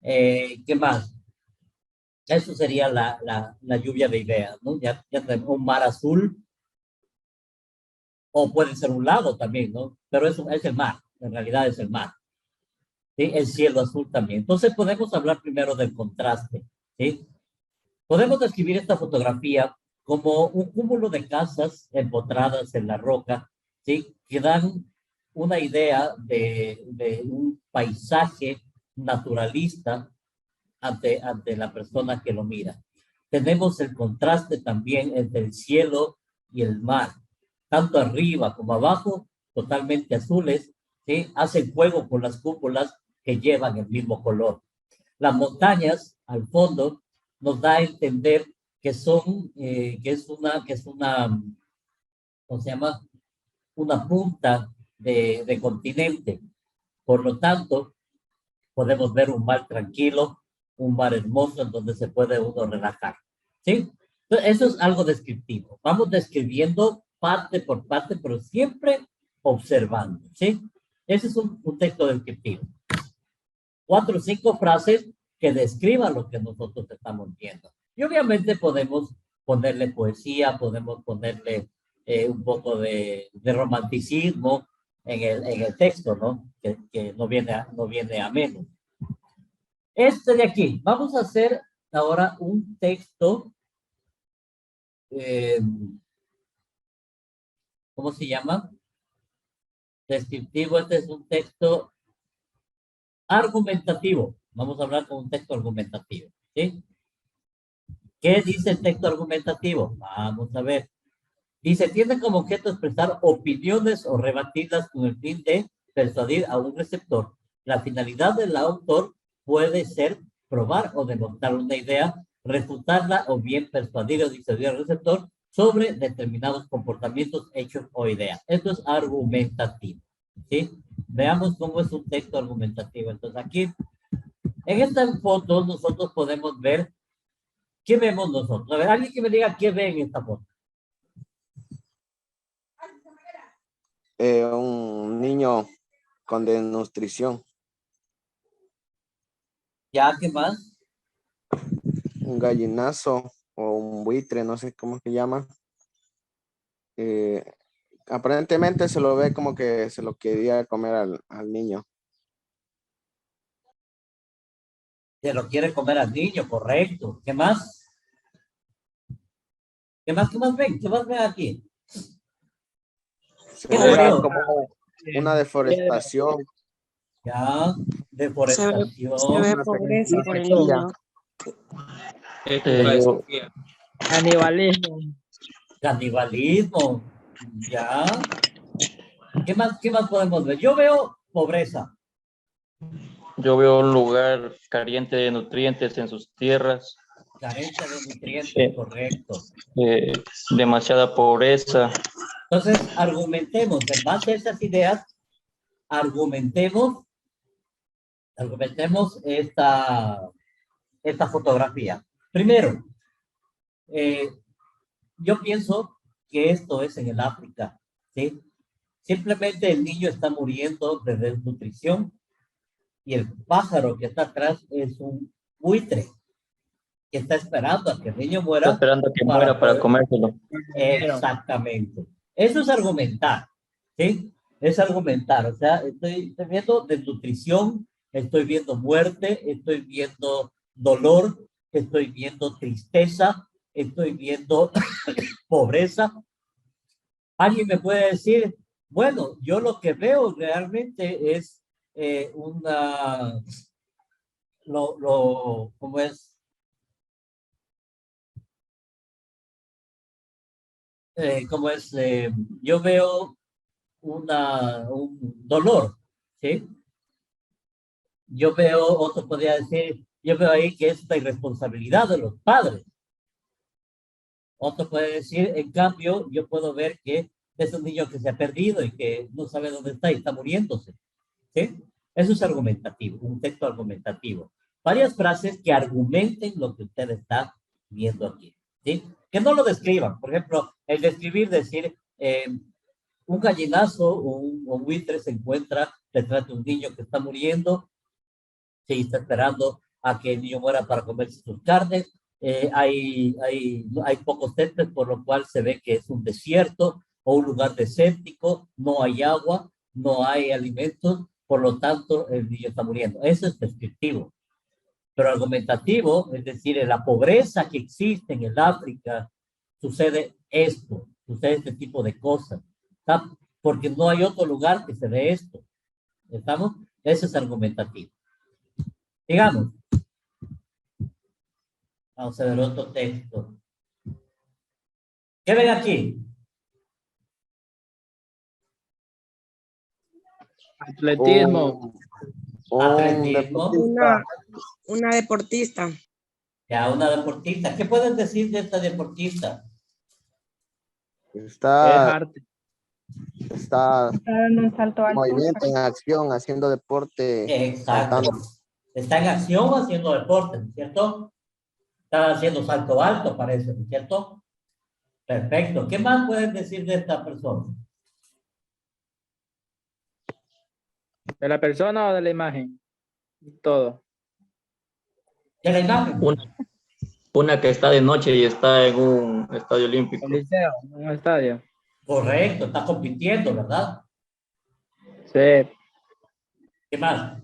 ¿Qué más? Eso sería la lluvia de ideas, ¿no? Ya tenemos un mar azul, o puede ser un lago también, ¿no? Pero eso es el mar, en realidad es el mar. ¿Sí? El cielo azul también. Entonces podemos hablar primero del contraste, ¿sí? Podemos describir esta fotografía como un cúmulo de casas empotradas en la roca, ¿sí? Que dan una idea de un paisaje naturalista ante la persona que lo mira. Tenemos el contraste también entre el cielo y el mar, tanto arriba como abajo, totalmente azules, ¿sí? Hacen juego con las cúpulas que llevan el mismo color. Las montañas al fondo nos da a entender que son, que es una, ¿cómo se llama? Una punta de continente. Por lo tanto, podemos ver un mar tranquilo, un mar hermoso en donde se puede uno relajar. ¿Sí? Entonces, eso es algo descriptivo. Vamos describiendo parte por parte, pero siempre observando. ¿Sí? Ese es un texto descriptivo. 4 o 5 frases que describan lo que nosotros estamos viendo. Y obviamente podemos ponerle poesía, podemos ponerle un poco de romanticismo, en el texto, ¿no? Que no viene a menos. Este de aquí, vamos a hacer ahora un texto, ¿cómo se llama? Descriptivo. Este es un texto argumentativo. Vamos a hablar con un texto argumentativo, ¿sí? ¿Qué dice el texto argumentativo? Vamos a ver. Dice, tiene como objeto expresar opiniones o rebatirlas con el fin de persuadir a un receptor. La finalidad del autor puede ser probar o demostrar una idea, refutarla o bien persuadir o disuadir al receptor sobre determinados comportamientos, hechos o ideas. Esto es argumentativo, ¿sí? Veamos cómo es un texto argumentativo. Entonces aquí, en esta foto, nosotros podemos ver, ¿qué vemos nosotros? A ver, alguien que me diga qué ve en esta foto. Un niño con desnutrición, ¿Ya? ¿Qué más? un gallinazo o un buitre, no sé cómo se llama. Aparentemente se lo ve como que se lo quería comer al niño. Se lo quiere comer al niño, correcto. ¿Qué más? ¿Qué más ven? ¿Qué más ven aquí? Se ¿Qué ve veo? como una deforestación. Ya, deforestación. Se ve pobreza por el niño. Canibalismo. Canibalismo. Ya. ¿Qué más podemos ver? Yo veo pobreza. Yo veo un lugar carente de nutrientes en sus tierras, Carencia de nutrientes, Sí. correcto. demasiada pobreza. Entonces, argumentemos, en base a esas ideas, argumentemos esta fotografía. Primero, yo pienso que esto es en el África, ¿sí? Simplemente el niño está muriendo de desnutrición y el pájaro que está atrás es un buitre que está esperando a que el niño muera. Está esperando a que muera para comérselo. Exactamente. Eso es argumentar, ¿sí? Es argumentar. O sea, estoy viendo desnutrición, estoy viendo muerte, estoy viendo dolor, estoy viendo tristeza, estoy viendo pobreza. Alguien me puede decir, bueno, yo lo que veo realmente es ¿cómo es? Yo veo un dolor, ¿sí? Yo veo, otro podría decir, yo veo ahí que es la irresponsabilidad de los padres. Otro puede decir, en cambio, yo puedo ver que es un niño que se ha perdido y que no sabe dónde está y está muriéndose, ¿sí? Eso es argumentativo, un texto argumentativo. Varias frases que argumenten lo que usted está viendo aquí, ¿sí? Que no lo describan. Por ejemplo, el describir, decir, un gallinazo o un buitre se encuentra detrás de un niño que está muriendo, sí, está esperando a que el niño muera para comerse sus carnes. Hay pocos césped, por lo cual se ve que es un desierto o un lugar desértico, no hay agua, no hay alimentos, por lo tanto el niño está muriendo. Eso es descriptivo. Pero argumentativo, es decir, en la pobreza que existe en el África, sucede esto, sucede este tipo de cosas, ¿está? Porque no hay otro lugar que se dé esto. ¿Estamos? Eso es argumentativo. Digamos, vamos a ver otro texto. ¿Qué ven aquí? Atletismo. Atletismo. Una deportista. Ya, una deportista. ¿Qué puedes decir de esta deportista? Está dando un salto alto. movimiento en acción, haciendo deporte. Exacto. Saltando. Está en acción haciendo deporte, ¿no es cierto? Está haciendo salto alto, parece, ¿no es cierto? Perfecto. ¿Qué más puedes decir de esta persona? ¿De la persona o de la imagen? Todo. ¿De la imagen? Una que está de noche y está en un estadio olímpico. El liceo, un estadio. Correcto, está compitiendo, ¿verdad? Sí. ¿Qué más?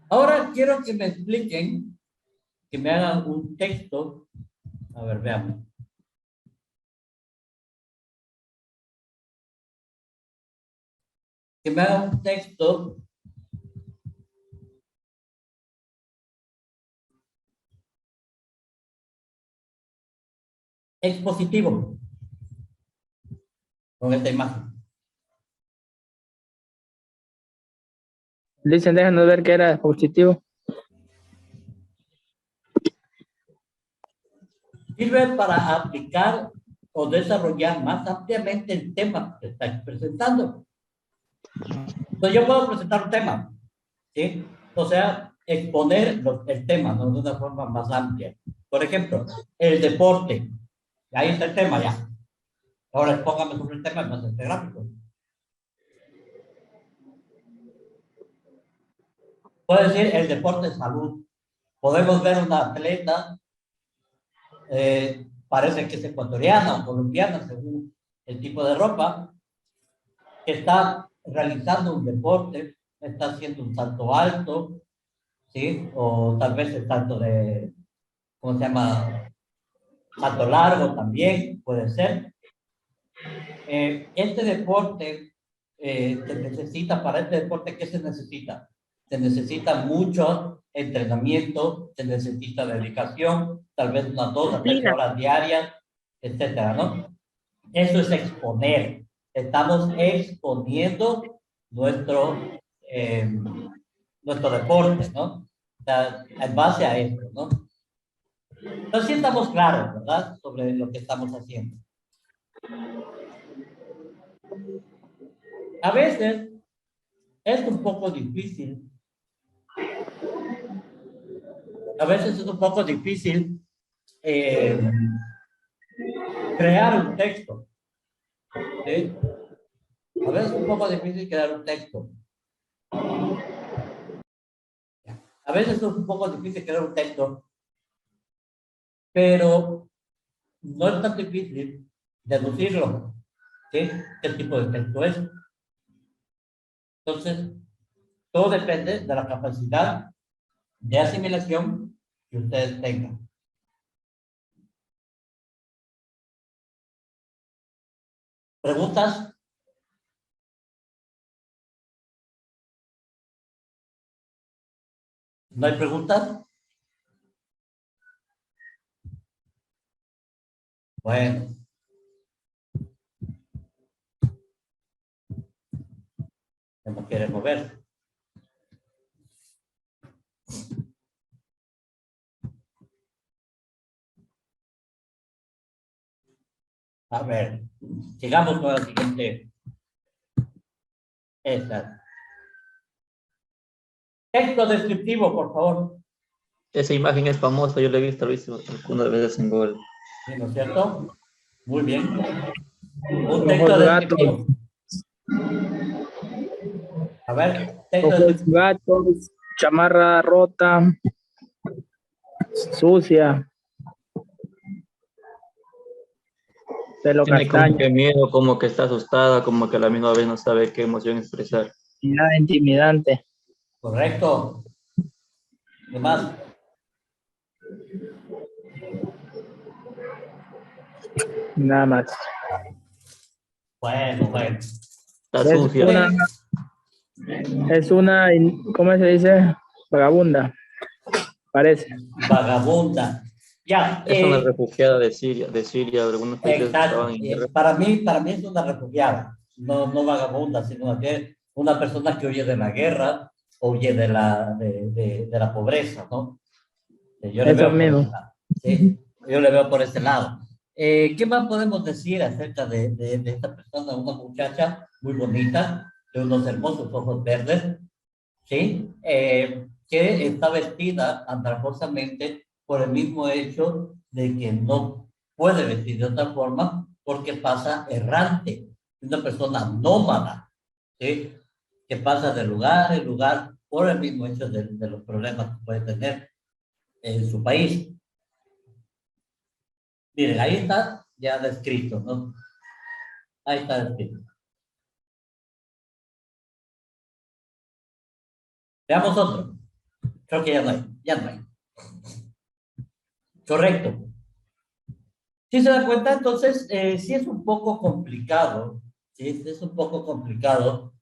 Ahora quiero que me expliquen, que me hagan un texto. A ver, veamos. Que me hagan un texto expositivo con esta imagen. Dicen, déjanos ver qué era positivo. Sirve para aplicar o desarrollar más ampliamente el tema que estáis presentando. Entonces yo puedo presentar un tema, ¿sí? O sea, exponer el tema, ¿no? De una forma más amplia. Por ejemplo, el deporte. Ahí está el tema ya. Ahora expóngame sobre el tema más gráfico. Puede decir el deporte es salud. Podemos ver una atleta, parece que es ecuatoriana o colombiana, según el tipo de ropa, que está realizando un deporte, está haciendo un salto alto, ¿sí? O tal vez el salto de, ¿cómo se llama? Salto largo también puede ser. Este deporte, se necesita, para este deporte, ¿qué se necesita? Se necesita mucho entrenamiento, se necesita dedicación, tal vez unas 2 a 3 horas diarias, etcétera, ¿no? Eso es exponer. Estamos exponiendo nuestro deporte, ¿no? O sea, en base a esto, ¿no? Entonces sí estamos claros, ¿verdad? Sobre lo que estamos haciendo. A veces es un poco difícil. A veces es un poco difícil crear un texto. ¿Sí? A veces es un poco difícil crear un texto. A veces es un poco difícil crear un texto, pero no es tan difícil deducirlo. ¿Sí? ¿Qué tipo de texto es? Entonces, todo depende de la capacidad de asimilación que ustedes tengan. ¿Preguntas? ¿No hay preguntas? Bueno. No quiere mover. A ver, sigamos con la siguiente. Esta. Texto descriptivo, por favor. Esa imagen es famosa, yo la he visto algunas veces en Google. ¿Sí, no es cierto? Muy bien. Un texto Ojos descriptivo. gatos. A ver, texto Ojos descriptivo. gatos, chamarra rota, sucia. Pelo Tiene como castaño. que miedo, como que está asustada, como que a la misma vez no sabe qué emoción expresar. Nada intimidante. Correcto. ¿Qué más? Nada más. Bueno, bueno. Está Es sucia. una, ¿cómo se dice? Vagabunda. Parece. Vagabunda. Ya. Es una refugiada de Siria, algunos países que Exacto. estaban en guerra. Para mí es una refugiada, no vagabunda, sino que una persona que huye de la guerra, huye de la pobreza, ¿no? Yo le Eso veo por mismo. ese lado. ¿Sí? Yo le veo por ese lado. ¿Qué más podemos decir acerca de esta persona? Una muchacha muy bonita, de unos hermosos ojos verdes, ¿sí? Que está vestida andrajosamente por el mismo hecho de que no puede vestir de otra forma porque pasa errante, una persona nómada, ¿sí? Que pasa de lugar en lugar por el mismo hecho de los problemas que puede tener en su país. Miren, ahí está ya descrito, ¿no? Ahí está escrito. Veamos otro. Creo que ya no hay. Ya no hay. Correcto. Si se dan cuenta, entonces, sí es un poco complicado. Sí, es un poco complicado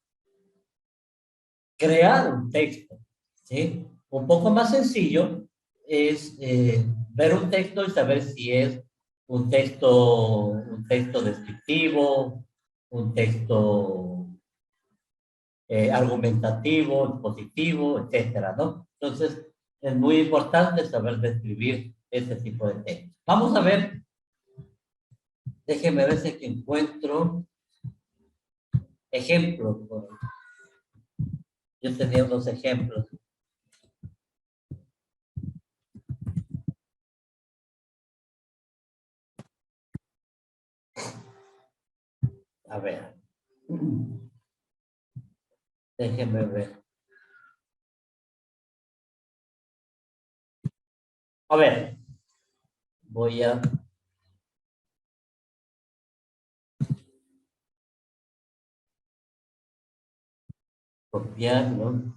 crear un texto. ¿Sí? Un poco más sencillo es ver un texto y saber si es un texto descriptivo, un texto argumentativo, expositivo, etcétera, ¿no? Entonces, es muy importante saber describir ese tipo de textos. Vamos a ver, déjenme ver si aquí encuentro ejemplos. Yo tenía unos ejemplos. A ver. Déjenme ver. A ver. Voy a... copiarlo.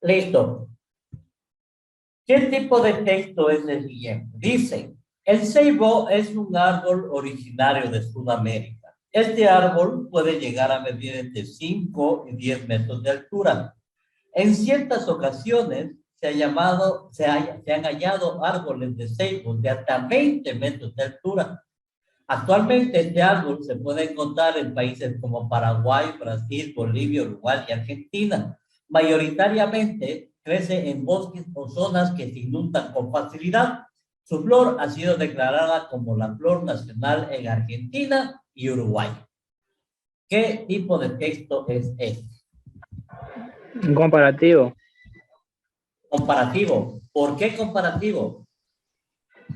Listo. ¿Qué tipo de texto es el siguiente? Dice, el ceibo es un árbol originario de Sudamérica. Este árbol puede llegar a medir entre 5 y 10 metros de altura. En ciertas ocasiones se han hallado árboles de ceibo de hasta 20 metros de altura. Actualmente este árbol se puede encontrar en países como Paraguay, Brasil, Bolivia, Uruguay y Argentina. Mayoritariamente crece en bosques o zonas que se inundan con facilidad. Su flor ha sido declarada como la flor nacional en Argentina y Uruguay. ¿Qué tipo de texto es este? Un comparativo, Comparativo. ¿Por qué comparativo?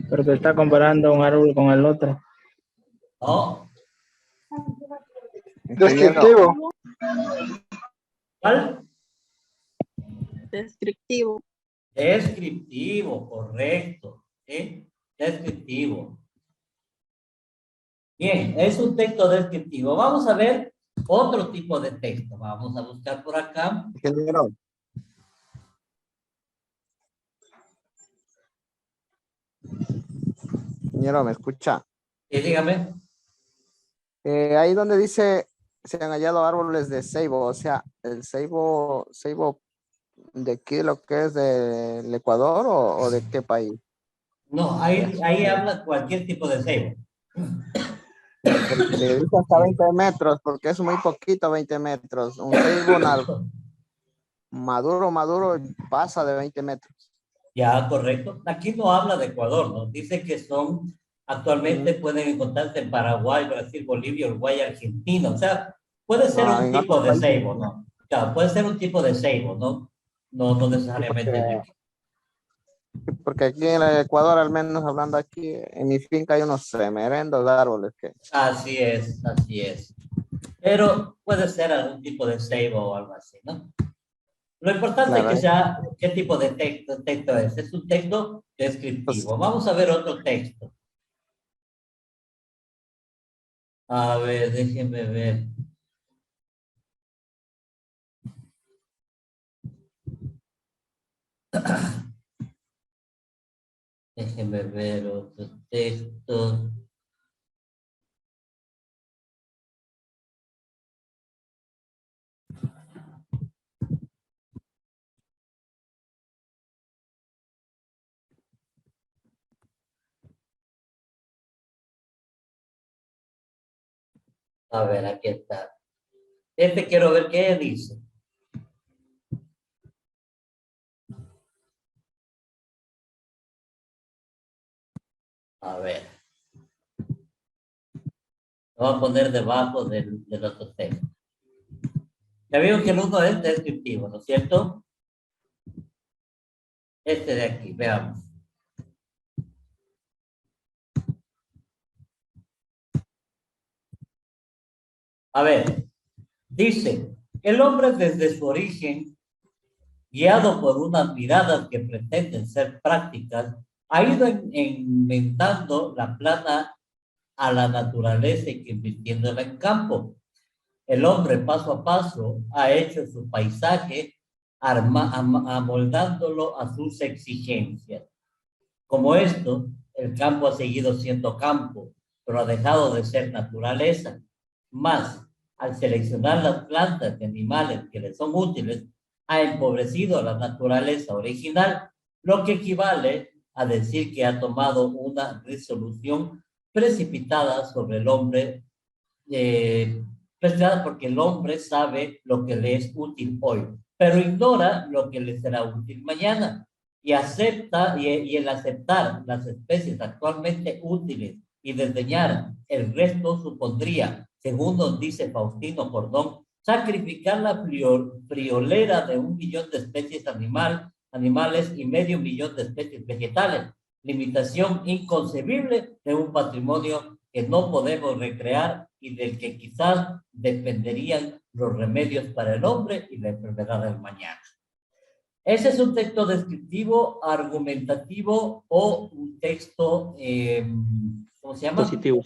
porque está comparando un árbol con el otro. ¿No? Ingeniero, ¿Cuál? Descriptivo. Descriptivo, correcto. ¿Sí? Descriptivo. Bien, es un texto descriptivo. Vamos a ver otro tipo de texto. Vamos a buscar por acá. ingeniero, ingeniero, ¿me escucha? Y dígame. Ahí donde dice se han hallado árboles de ceibo, o sea, el ceibo de aquí, lo que es del Ecuador o de qué país. No, ahí habla cualquier tipo de ceibo. Porque dice hasta 20 metros, porque es muy poquito 20 metros. Un ceibo maduro pasa de 20 metros. Ya, correcto. Aquí no habla de Ecuador, ¿no? Dice que son, actualmente pueden encontrarse en Paraguay, Brasil, Bolivia, Uruguay, Argentina. O sea, puede ser un En tipo otros de países, ceibo, ¿no? Claro, puede ser un tipo de ceibo, ¿no? No sí, necesariamente de aquí. porque aquí en el Ecuador, al menos hablando aquí, en mi finca hay unos tremendos árboles que, Así es, así es. Pero puede ser algún tipo de ceibo o algo así, ¿no? Lo importante es claro, que sea, ¿qué tipo de texto es? Es un texto pues, descriptivo. Vamos a ver otro texto. A ver, déjenme ver. Déjenme ver otro texto. A ver, aquí está. Quiero ver qué dice. A ver. Lo voy a poner debajo del otro texto. Ya veo que el uno es descriptivo, ¿no es cierto? Este de aquí, veamos. A ver, dice, el hombre desde su origen, guiado por unas miradas que pretenden ser prácticas, ha ido inventando la plana a la naturaleza y convirtiéndola en campo. El hombre paso a paso ha hecho su paisaje amoldándolo a sus exigencias. Como esto, el campo ha seguido siendo campo, pero ha dejado de ser naturaleza. Más, al seleccionar las plantas y animales que le son útiles, ha empobrecido la naturaleza original, lo que equivale a decir que ha tomado una resolución precipitada sobre el hombre, precipitada porque el hombre sabe lo que le es útil hoy, pero ignora lo que le será útil mañana. Y el aceptar las especies actualmente útiles y desdeñar el resto supondría, según nos dice Faustino Cordón, sacrificar la friolera de 1 millón de especies animales y medio millón de especies vegetales, limitación inconcebible de un patrimonio que no podemos recrear y del que quizás dependerían los remedios para el hombre y la enfermedad del mañana. Ese es un texto descriptivo, argumentativo o un texto, ¿cómo se llama? Positivo.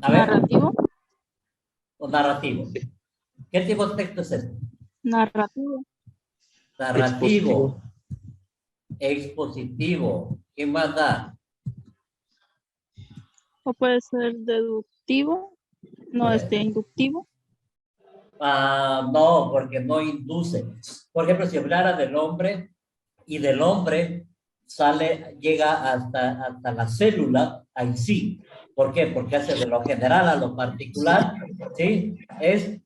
A ver. Narrativo. O narrativo. ¿Qué tipo de texto es este? Narrativo. Narrativo. Expositivo. ¿Qué más da? O puede ser deductivo, no inductivo. No, porque no induce. Por ejemplo, si hablara del hombre y del hombre llega hasta la célula en sí. ¿Por qué? Porque hace de lo general a lo particular, ¿sí? Es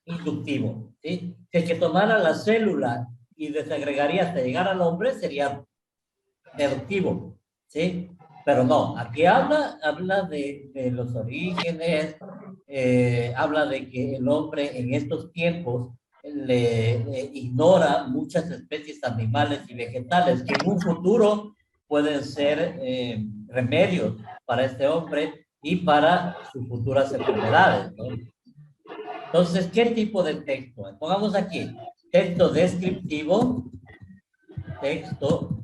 inductivo, ¿sí? Si es que tomara la célula y desagregaría hasta llegar al hombre, sería deductivo, ¿sí? Pero no, aquí habla de los orígenes, habla de que el hombre en estos tiempos le ignora muchas especies animales y vegetales que en un futuro pueden ser remedios para este hombre y para sus futuras enfermedades, ¿no? Entonces, ¿qué tipo de texto? Pongamos aquí, texto descriptivo, texto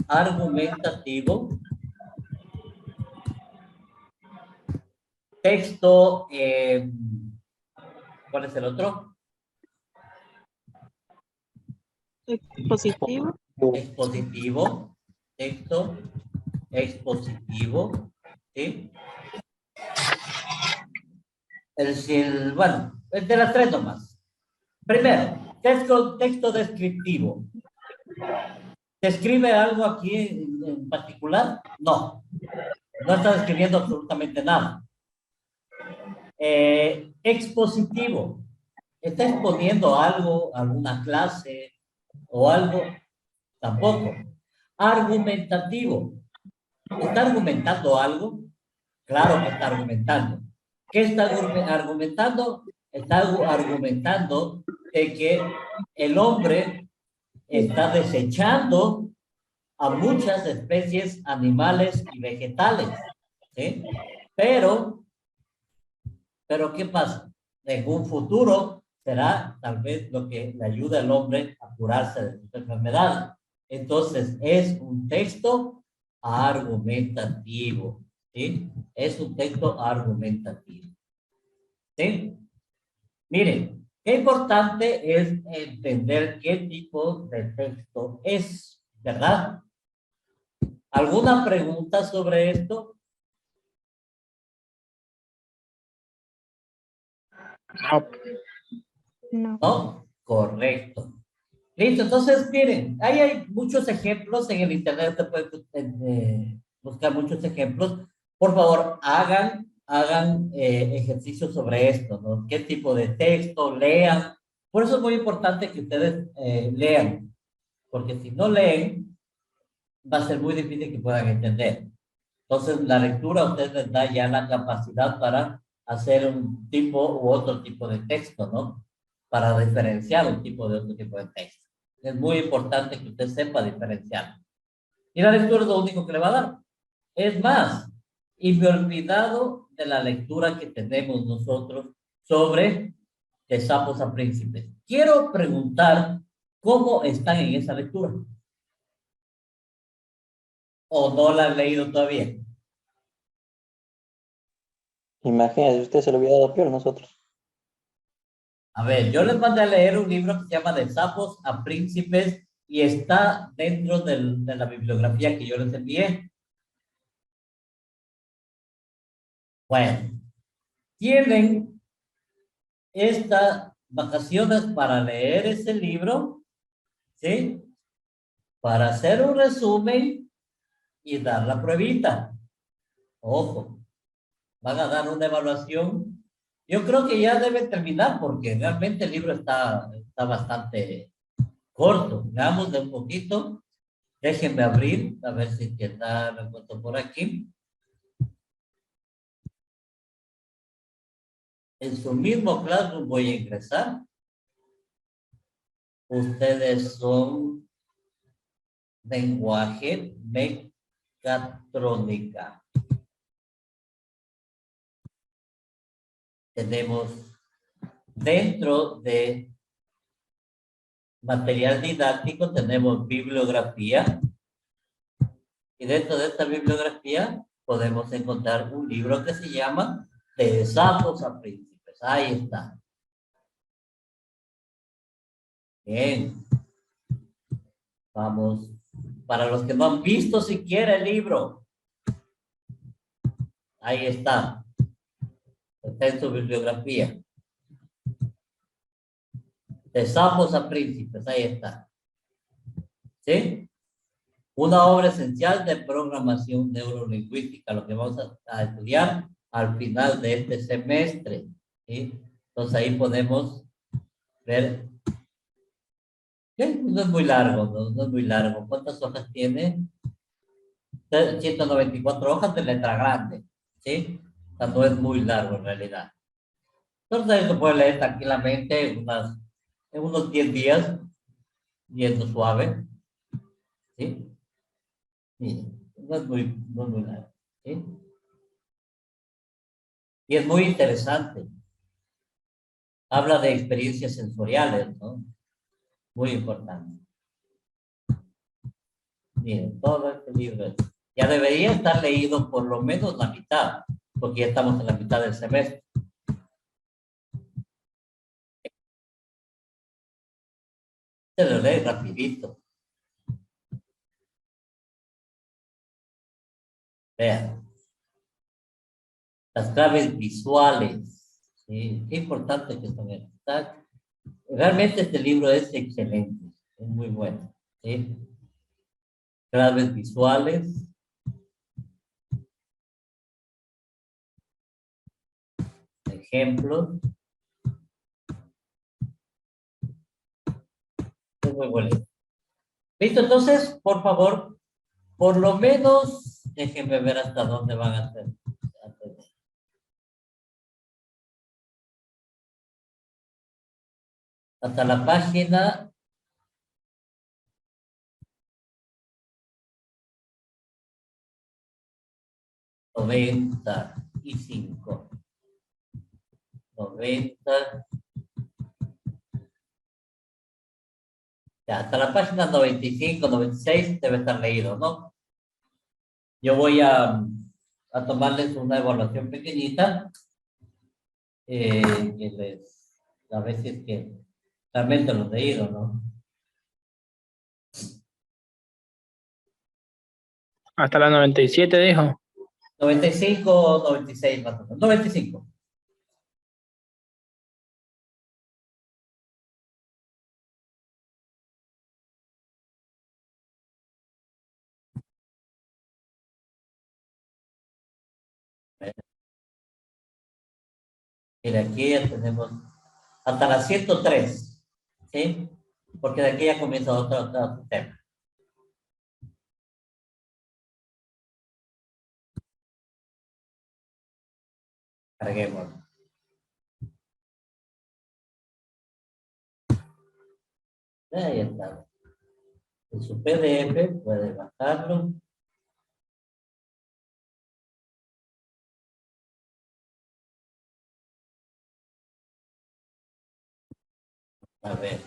argumentativo, texto, ¿cuál es el otro? Expositivo. Expositivo, texto expositivo, ¿sí? Bueno, es de las tres nomás. Primero, texto descriptivo. ¿Describe algo aquí en particular? No. No está describiendo absolutamente nada. Expositivo. ¿Está exponiendo algo, alguna clase o algo? Tampoco. Argumentativo. ¿Está argumentando algo? Claro que está argumentando. ¿Qué está argumentando? Está argumentando de que el hombre está desechando a muchas especies animales y vegetales, ¿sí? Pero ¿qué pasa? En un futuro será tal vez lo que le ayuda al hombre a curarse de sus enfermedades. Entonces, es un texto argumentativo, ¿sí? Es un texto argumentativo, ¿sí? Miren, qué importante es entender qué tipo de texto es, ¿verdad? ¿Alguna pregunta sobre esto? No. ¿No? Correcto. Listo, entonces miren, ahí hay muchos ejemplos en el internet, te pueden buscar muchos ejemplos. Por favor, hagan ejercicios sobre esto, ¿no? ¿Qué tipo de texto? Lean Por eso es muy importante que ustedes lean, porque si no leen, va a ser muy difícil que puedan entender. Entonces, la lectura a ustedes les da ya la capacidad para hacer un tipo u otro tipo de texto, ¿no? Para diferenciar un tipo de otro tipo de texto. Es muy importante que usted sepa diferenciar. Y la lectura es lo único que le va a dar. Es más, y me he olvidado de la lectura que tenemos nosotros sobre de sapos a príncipes. Quiero preguntar cómo están en esa lectura. ¿O no la han leído todavía? Imagínese, usted se lo hubiera dado peor a nosotros. A ver, yo les mandé a leer un libro que se llama De sapos a príncipes y está dentro de la bibliografía que yo les envié. Bueno, tienen estas vacaciones para leer ese libro, ¿sí? Para hacer un resumen y dar la pruebita. Ojo, van a dar una evaluación. Yo creo que ya debe terminar porque realmente el libro está bastante corto. Veamos de un poquito. Déjenme abrir, a ver si está la foto por aquí. En su mismo Classroom voy a ingresar. Ustedes son lenguaje mecatrónica. Tenemos dentro de material didáctico, tenemos bibliografía. Y dentro de esta bibliografía podemos encontrar un libro que se llama De sapos a príncipes. Ahí está. Bien. Vamos. Para los que no han visto siquiera el libro. Ahí está. Está en su bibliografía. De sapos a príncipes. Ahí está. ¿Sí? Una obra esencial de programación neurolingüística, lo que vamos a estudiar al final de este semestre. ¿Sí? Entonces ahí podemos ver. No es muy largo, no es muy largo. ¿Cuántas hojas tiene? 194 hojas de letra grande. ¿Sí? O sea, no es muy largo en realidad. Entonces ahí se puede leer tranquilamente en unos 10 días, yendo suave. ¿Sí? Miren, no es muy largo. ¿Sí? Y es muy interesante. Habla de experiencias sensoriales, ¿no? Muy importante. Miren, todo este libro ya debería estar leído por lo menos la mitad, porque ya estamos en la mitad del semestre. Se lo lee rapidito. Vean. Las claves visuales. ¿Sí? Qué importante que son estas. Realmente este libro es excelente. Es muy bueno. ¿Sí? Claves visuales. Ejemplos. Es muy bueno. ¿Listo? Entonces, por favor, por lo menos, déjenme ver hasta dónde van a hacer. Hasta la página 95. 90. Ya, hasta la página 95, 96 debe estar leído, ¿no? Yo voy a tomarles una evaluación pequeñita. A ver si es que realmente lo he leído, ¿no? Hasta la 97 dijo. 95, 96 más o menos. 95. Mira, aquí ya tenemos hasta la 103. ¿sí? Porque de aquí ya comienza otro tema. Carguemos. Ahí está. En su PDF puede bajarlo. A ver.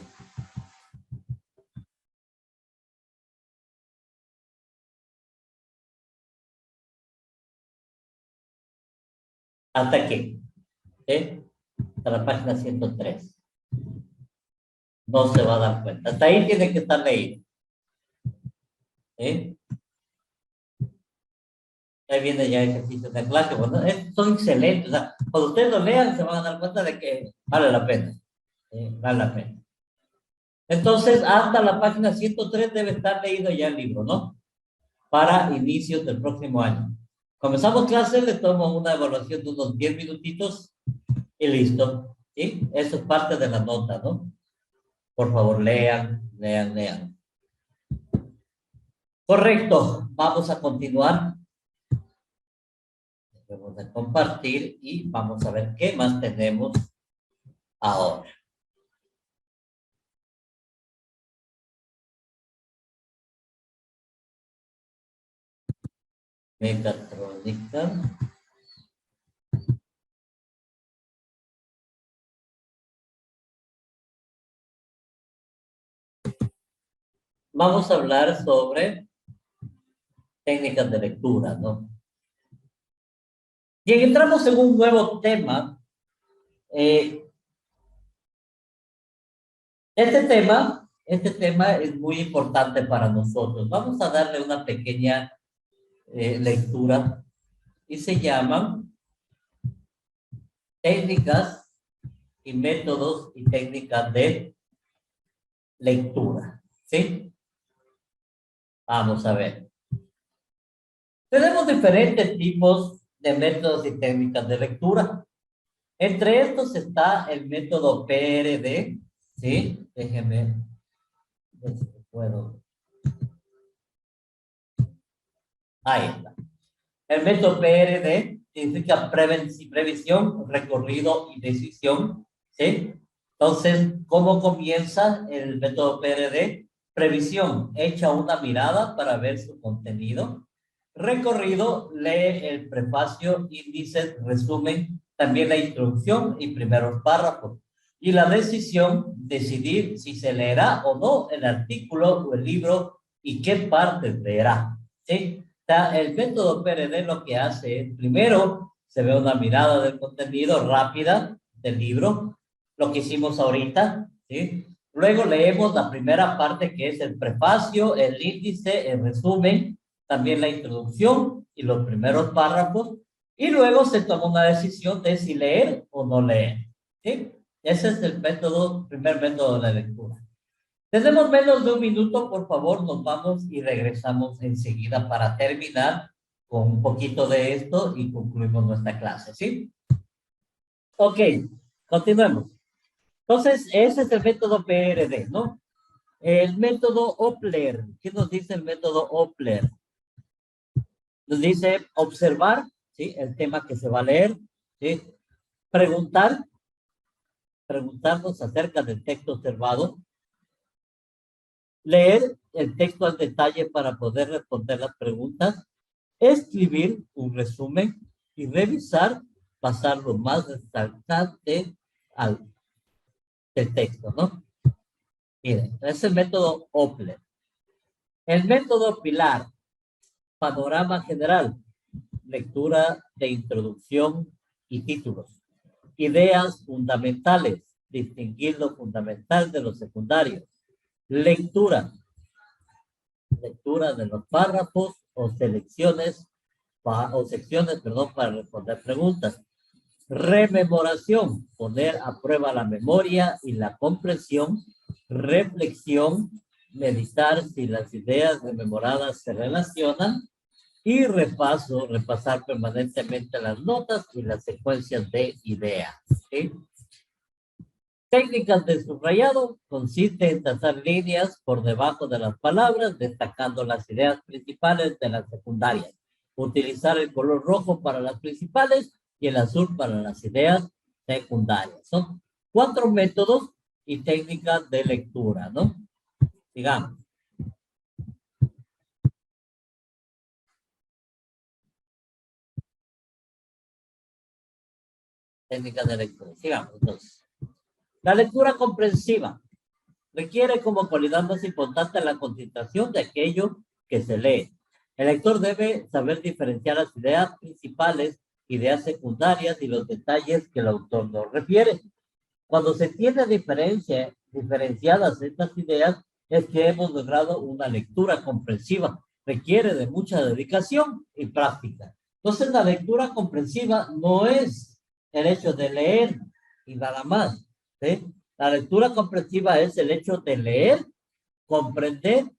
Hasta aquí. ¿Sí? Hasta la página 103. No se va a dar cuenta. Hasta ahí tiene que estar leído. ¿Sí? Ahí viene ya ejercicios de clase. Bueno, son excelentes. O sea, cuando ustedes lo lean, se van a dar cuenta de que vale la pena. Vale la pena. Entonces, hasta la página 103 debe estar leído ya el libro, ¿no? Para inicios del próximo año. Comenzamos clases, le tomo una evaluación de unos 10 minutitos y listo. ¿Sí? Eso es parte de la nota, ¿no? Por favor, lean. Correcto. Vamos a continuar. Vamos a compartir y vamos a ver qué más tenemos ahora. Mecatrónica. Vamos a hablar sobre técnicas de lectura, ¿no? Bien, entramos en un nuevo tema. Este tema es muy importante para nosotros. Vamos a darle una pequeña lectura y se llaman técnicas y métodos y técnicas de lectura, ¿sí? Vamos a ver. Tenemos diferentes tipos de métodos y técnicas de lectura. Entre estos está el método PRD, ¿sí? Déjenme ver si puedo. Ahí está. El método PRD significa previsión, recorrido y decisión, ¿sí? Entonces, ¿cómo comienza el método PRD? Previsión, echa una mirada para ver su contenido. Recorrido, lee el prefacio, índice, resumen, también la introducción y primeros párrafos. Y la decisión, decidir si se leerá o no el artículo o el libro y qué partes leerá, ¿sí? El método PRD lo que hace es, primero, se ve una mirada del contenido rápida del libro, lo que hicimos ahorita, ¿sí? Luego leemos la primera parte que es el prefacio, el índice, el resumen, también la introducción y los primeros párrafos, y luego se toma una decisión de si leer o no leer, ¿sí? Ese es el método, primer método de lectura. Tenemos menos de un minuto, por favor, nos vamos y regresamos enseguida para terminar con un poquito de esto y concluimos nuestra clase, ¿sí? Ok, continuemos. Entonces, ese es el método PRD, ¿no? El método OPLER. ¿Qué nos dice el método OPLER? Nos dice observar, ¿sí? El tema que se va a leer, ¿sí? Preguntarnos acerca del texto observado. Leer el texto al detalle para poder responder las preguntas. Escribir un resumen y revisar, pasar lo más resaltante del texto, ¿no? Miren, es el método OPLER. El método PILAR, panorama general, lectura de introducción y títulos. Ideas fundamentales, distinguir lo fundamental de lo secundario. Lectura de los párrafos o secciones, para responder preguntas. Rememoración, poner a prueba la memoria y la comprensión. Reflexión, meditar si las ideas rememoradas se relacionan. Y repaso, repasar permanentemente las notas y las secuencias de ideas, ¿sí? Técnicas de subrayado consiste en trazar líneas por debajo de las palabras, destacando las ideas principales de las secundarias. Utilizar el color rojo para las principales y el azul para las ideas secundarias. Son 4 métodos y técnicas de lectura, ¿no? Digamos. Técnicas de lectura. Sigamos, entonces. La lectura comprensiva requiere como cualidad más importante la concentración de aquello que se lee. El lector debe saber diferenciar las ideas principales, ideas secundarias y los detalles que el autor nos refiere. Cuando se tiene diferenciadas estas ideas, es que hemos logrado una lectura comprensiva. Requiere de mucha dedicación y práctica. Entonces, la lectura comprensiva no es el hecho de leer y nada más, ¿sí? La lectura comprensiva es el hecho de leer, comprender,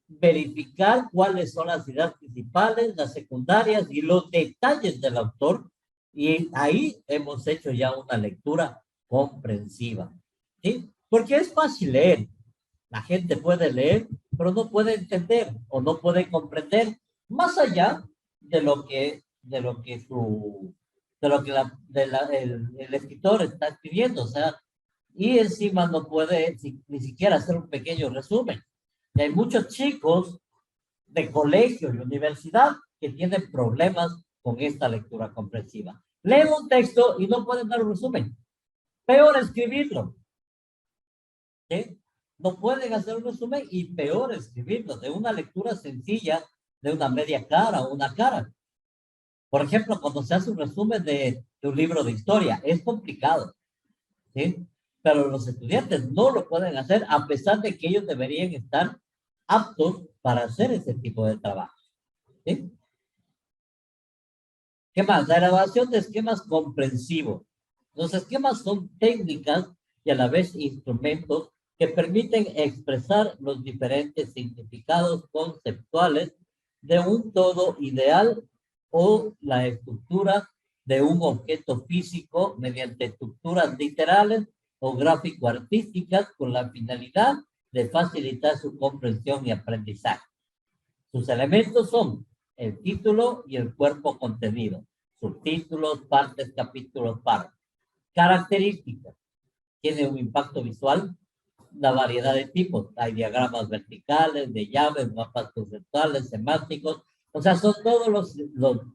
verificar cuáles son las ideas principales, las secundarias y los detalles del autor. Y ahí hemos hecho ya una lectura comprensiva, ¿sí? Porque es fácil leer. La gente puede leer, pero no puede entender o no puede comprender más allá de lo que el escritor está escribiendo, o sea, y encima no puede ni siquiera hacer un pequeño resumen. Y hay muchos chicos de colegio y universidad que tienen problemas con esta lectura comprensiva. Leen un texto y no pueden dar un resumen. Peor escribirlo. ¿Sí? No pueden hacer un resumen y peor escribirlo de una lectura sencilla, de una media cara o una cara. Por ejemplo, cuando se hace un resumen de un libro de historia, es complicado, ¿sí? Pero los estudiantes no lo pueden hacer a pesar de que ellos deberían estar aptos para hacer ese tipo de trabajo, ¿sí? ¿Qué más? La elaboración de esquemas comprensivos. Los esquemas son técnicas y a la vez instrumentos que permiten expresar los diferentes significados conceptuales de un todo ideal o la estructura de un objeto físico mediante estructuras literales o gráfico-artísticas con la finalidad de facilitar su comprensión y aprendizaje. Sus elementos son el título y el cuerpo contenido, subtítulos, partes, capítulos, párrafos. Características. Tiene un impacto visual, la variedad de tipos. Hay diagramas verticales, de llaves, mapas conceptuales, semánticos. O sea, son todos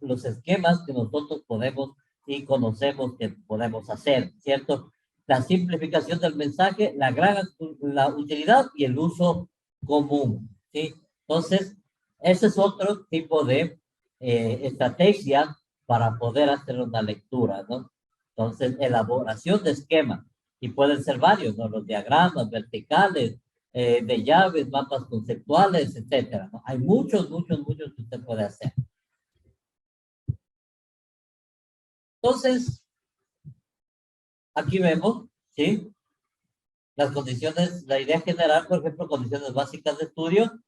los esquemas que nosotros podemos y conocemos que podemos hacer, ¿cierto? La simplificación del mensaje, la utilidad y el uso común, ¿sí? Entonces, ese es otro tipo de estrategia para poder hacer una lectura, ¿no? Entonces, elaboración de esquemas, y pueden ser varios, ¿no? Los diagramas verticales, de llaves, mapas conceptuales, etcétera, ¿no? Hay muchos que usted puede hacer. Entonces, aquí vemos, ¿sí? Las condiciones, la idea general, por ejemplo, condiciones básicas de estudio,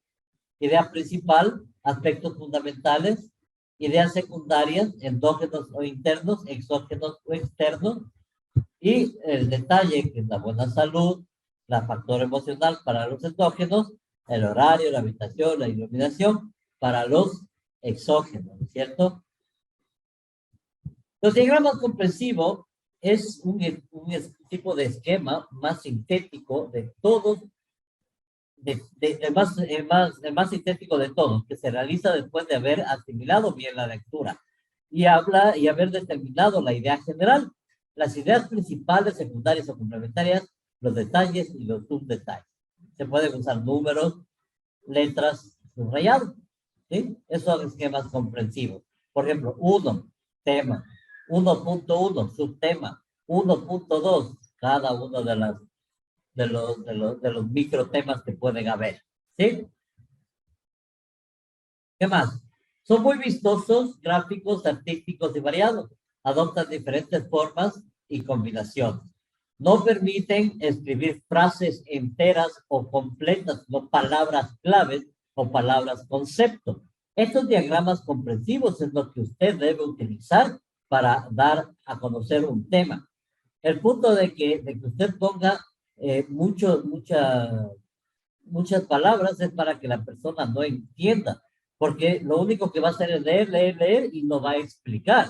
idea principal, aspectos fundamentales, ideas secundarias, endógenos o internos, exógenos o externos, y el detalle, que es la buena salud, la factor emocional para los endógenos, el horario, la habitación, la iluminación para los exógenos, ¿cierto? Los diagramas comprensivos es un tipo de esquema más sintético de todos, el más sintético de todos, que se realiza después de haber asimilado bien la lectura y haber determinado la idea general, las ideas principales, secundarias o complementarias, los detalles y los subdetalles. Se pueden usar números, letras, subrayados, ¿sí? Esos son esquemas comprensivos. Por ejemplo, 1, tema, 1.1, subtema, 1.2, cada uno de los microtemas que pueden haber, ¿sí? ¿Qué más? Son muy vistosos, gráficos, artísticos y variados. Adoptan diferentes formas y combinaciones. No permiten escribir frases enteras o completas, no palabras claves o palabras concepto. Estos diagramas comprensivos es lo que usted debe utilizar para dar a conocer un tema. El punto de que usted ponga muchas palabras es para que la persona no entienda, porque lo único que va a hacer es leer, leer, leer y no va a explicar,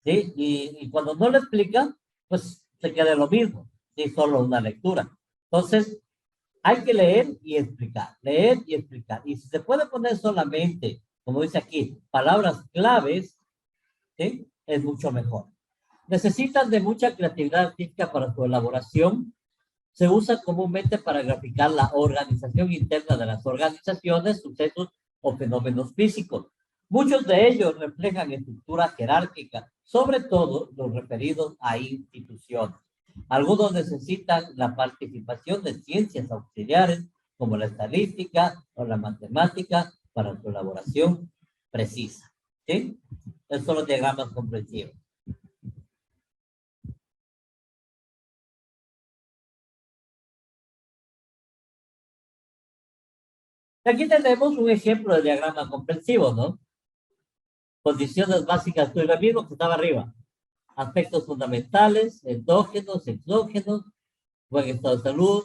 ¿sí? Y cuando no le explica, pues se queda lo mismo, ¿sí? Solo una lectura. Entonces, hay que leer y explicar, leer y explicar. Y si se puede poner solamente, como dice aquí, palabras claves, ¿sí? Es mucho mejor. Necesitan de mucha creatividad artística para su elaboración. Se usa comúnmente para graficar la organización interna de las organizaciones, sucesos o fenómenos físicos. Muchos de ellos reflejan estructura jerárquica, sobre todo los referidos a instituciones. Algunos necesitan la participación de ciencias auxiliares, como la estadística o la matemática, para su elaboración precisa. ¿Sí? Estos son los diagramas comprensivos. Aquí tenemos un ejemplo de diagrama comprensivo, ¿no? Condiciones básicas, estoy lo mismo que estaba arriba. Aspectos fundamentales, endógenos, exógenos, buen estado de salud,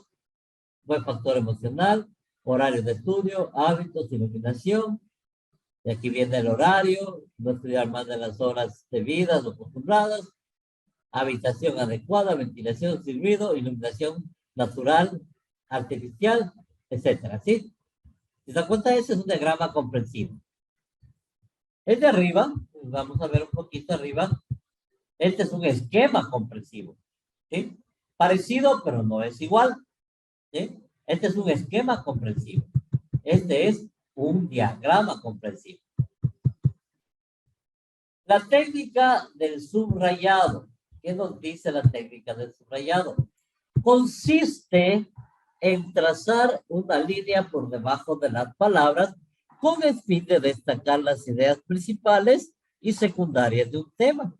buen factor emocional, horario de estudio, hábitos, iluminación. Y aquí viene el horario, no estudiar más de las horas debidas o acostumbradas, habitación adecuada, ventilación sin ruido, iluminación natural, artificial, etcétera, ¿sí? Si se da cuenta, ese es un diagrama comprensivo. El de arriba, vamos a ver un poquito arriba, este es un esquema comprensivo, ¿sí? Parecido, pero no es igual, ¿sí? Este es un esquema comprensivo. Este es un diagrama comprensivo. La técnica del subrayado. ¿Qué nos dice la técnica del subrayado? Consiste en trazar una línea por debajo de las palabras con el fin de destacar las ideas principales y secundarias de un tema.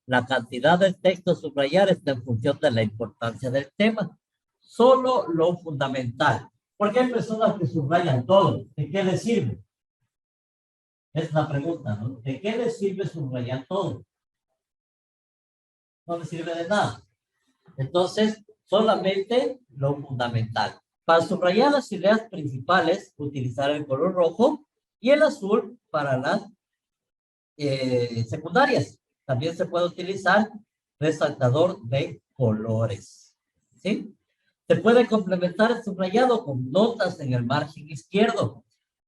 La cantidad de texto a subrayar está en función de la importancia del tema. Solo lo fundamental. Porque hay personas que subrayan todo. ¿De qué les sirve? Es la pregunta, ¿no? ¿De qué les sirve subrayar todo? No les sirve de nada. Entonces, solamente lo fundamental. Para subrayar las ideas principales, utilizar el color rojo y el azul para las secundarias. También se puede utilizar resaltador de colores. ¿Sí? Se puede complementar el subrayado con notas en el margen izquierdo,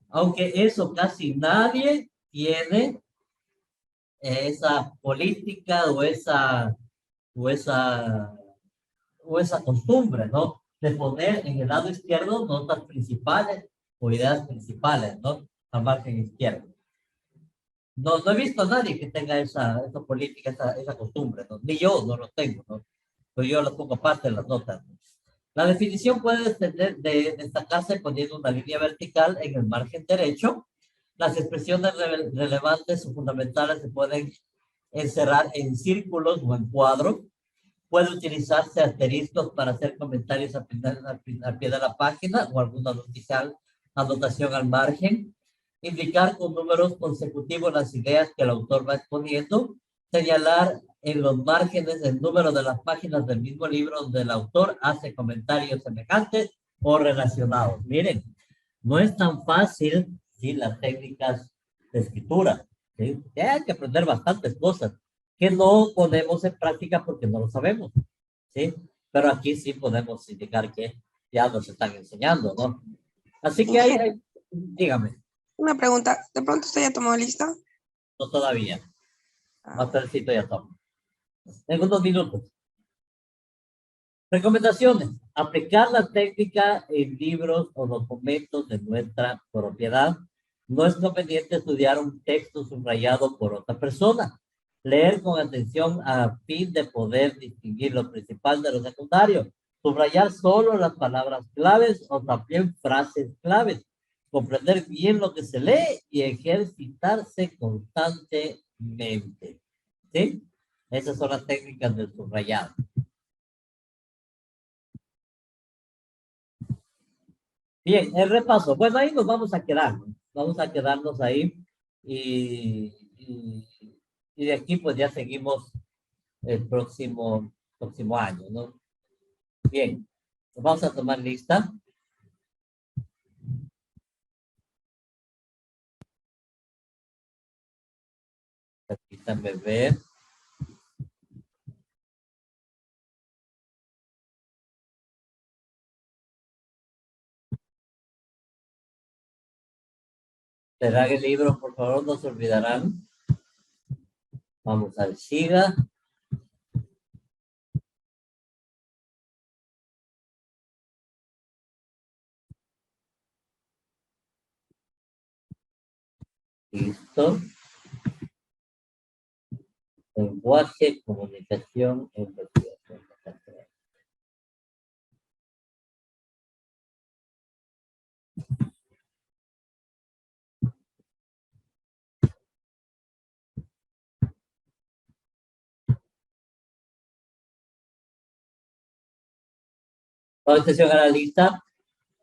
aunque eso casi nadie tiene esa política o esa costumbre, ¿no? De poner en el lado izquierdo notas principales o ideas principales, ¿no? Al margen izquierdo. No he visto a nadie que tenga esa política, esa costumbre, ¿no? Ni yo no lo tengo, ¿no? Pero yo lo pongo parte de las notas, ¿no? La definición puede destacarse poniendo una línea vertical en el margen derecho. Las expresiones relevantes o fundamentales se pueden encerrar en círculos o en cuadros. Puede utilizarse asteriscos para hacer comentarios al pie de la página o alguna anotación al margen. Indicar con números consecutivos las ideas que el autor va exponiendo. Señalar en los márgenes el número de las páginas del mismo libro donde el autor hace comentarios semejantes o relacionados. Miren, no es tan fácil, ¿sí? Las técnicas de escritura, ¿sí? Hay que aprender bastantes cosas que no ponemos en práctica porque no lo sabemos, ¿sí? Pero aquí sí podemos indicar que ya nos están enseñando, ¿no? Así que dígame. Una pregunta, ¿de pronto usted ya tomó lista? No todavía. Más tardecito ya tomo. En unos minutos. Recomendaciones. Aplicar la técnica en libros o documentos de nuestra propiedad. No es conveniente estudiar un texto subrayado por otra persona. Leer con atención a fin de poder distinguir lo principal de lo secundario. Subrayar solo las palabras claves o también frases claves. Comprender bien lo que se lee y ejercitarse constantemente. ¿Sí? Esas son las técnicas del subrayado. Bien, el repaso. Bueno, ahí nos vamos a quedar. Vamos a quedarnos ahí y de aquí pues ya seguimos el próximo próximo año, ¿no? Bien, vamos a tomar lista. Permítanme ver. Cerrar el libro, por favor, no se olvidarán. Vamos al SIGA. Listo. Lenguaje, comunicación, investigación. Pon atención a la lista.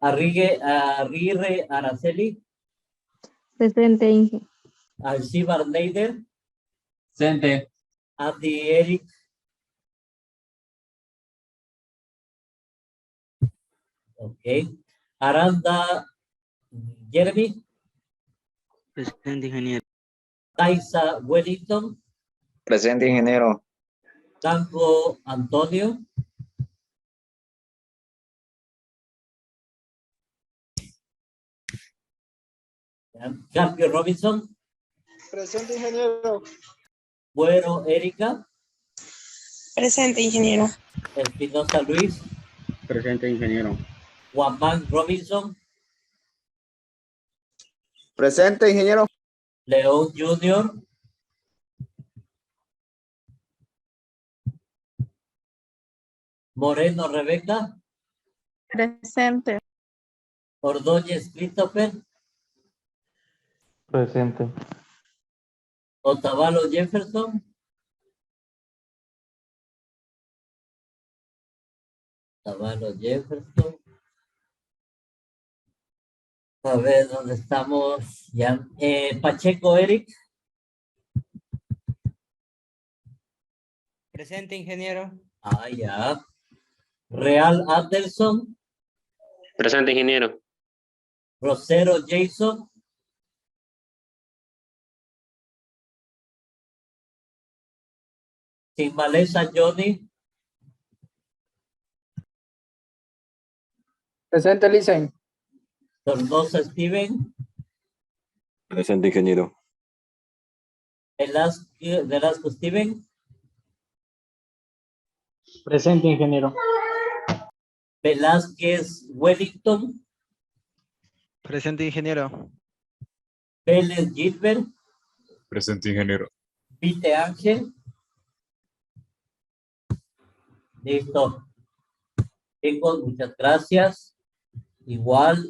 Aguirre Araceli. Presente, Inge. Alcibar Neider. Presente. Andy Eric. Ok. Aranda Jeremy. Presente, ingeniero. Taisa Wellington. Presente, ingeniero. Tango Antonio. Cambio Robinson. Presente, ingeniero. Bueno, Erika. Presente, ingeniero. Espinosa Luis. Presente, ingeniero. Guamán Robinson. Presente, ingeniero. León Junior. Moreno Rebeca. Presente. Ordóñez Christopher. Presente. Otavalo Jefferson. Otavalo Jefferson. A ver dónde estamos. Ya. Pacheco Eric. Presente, ingeniero. Ah, ya. Real Anderson. Presente, ingeniero. Rosero Jason. Sin maleza Johnny. Presente, Lisen. Sornosa Steven. Presente, ingeniero. Velasco Steven. Presente, ingeniero. Velázquez Wellington. Presente, ingeniero. Vélez Gilbert. Presente, ingeniero. Vite Ángel. Listo. Chicos, muchas gracias. Igual,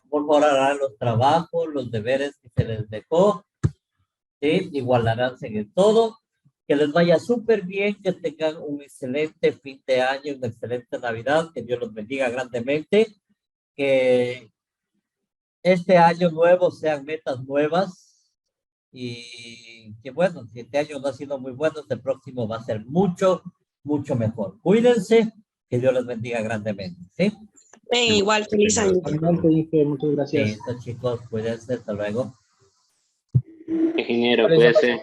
por favor, harán los trabajos, los deberes que se les dejó. ¿Sí? Igualarán en todo. Que les vaya súper bien, que tengan un excelente fin de año, una excelente Navidad, que Dios los bendiga grandemente, que este año nuevo sean metas nuevas y que bueno, si este año no ha sido muy bueno, este próximo va a ser mucho, mucho mejor. Cuídense, que Dios les bendiga grandemente, ¿sí? Ven, igual, feliz año. Muchas gracias. Listo, chicos, cuídense, hasta luego. Ingeniero, cuídese.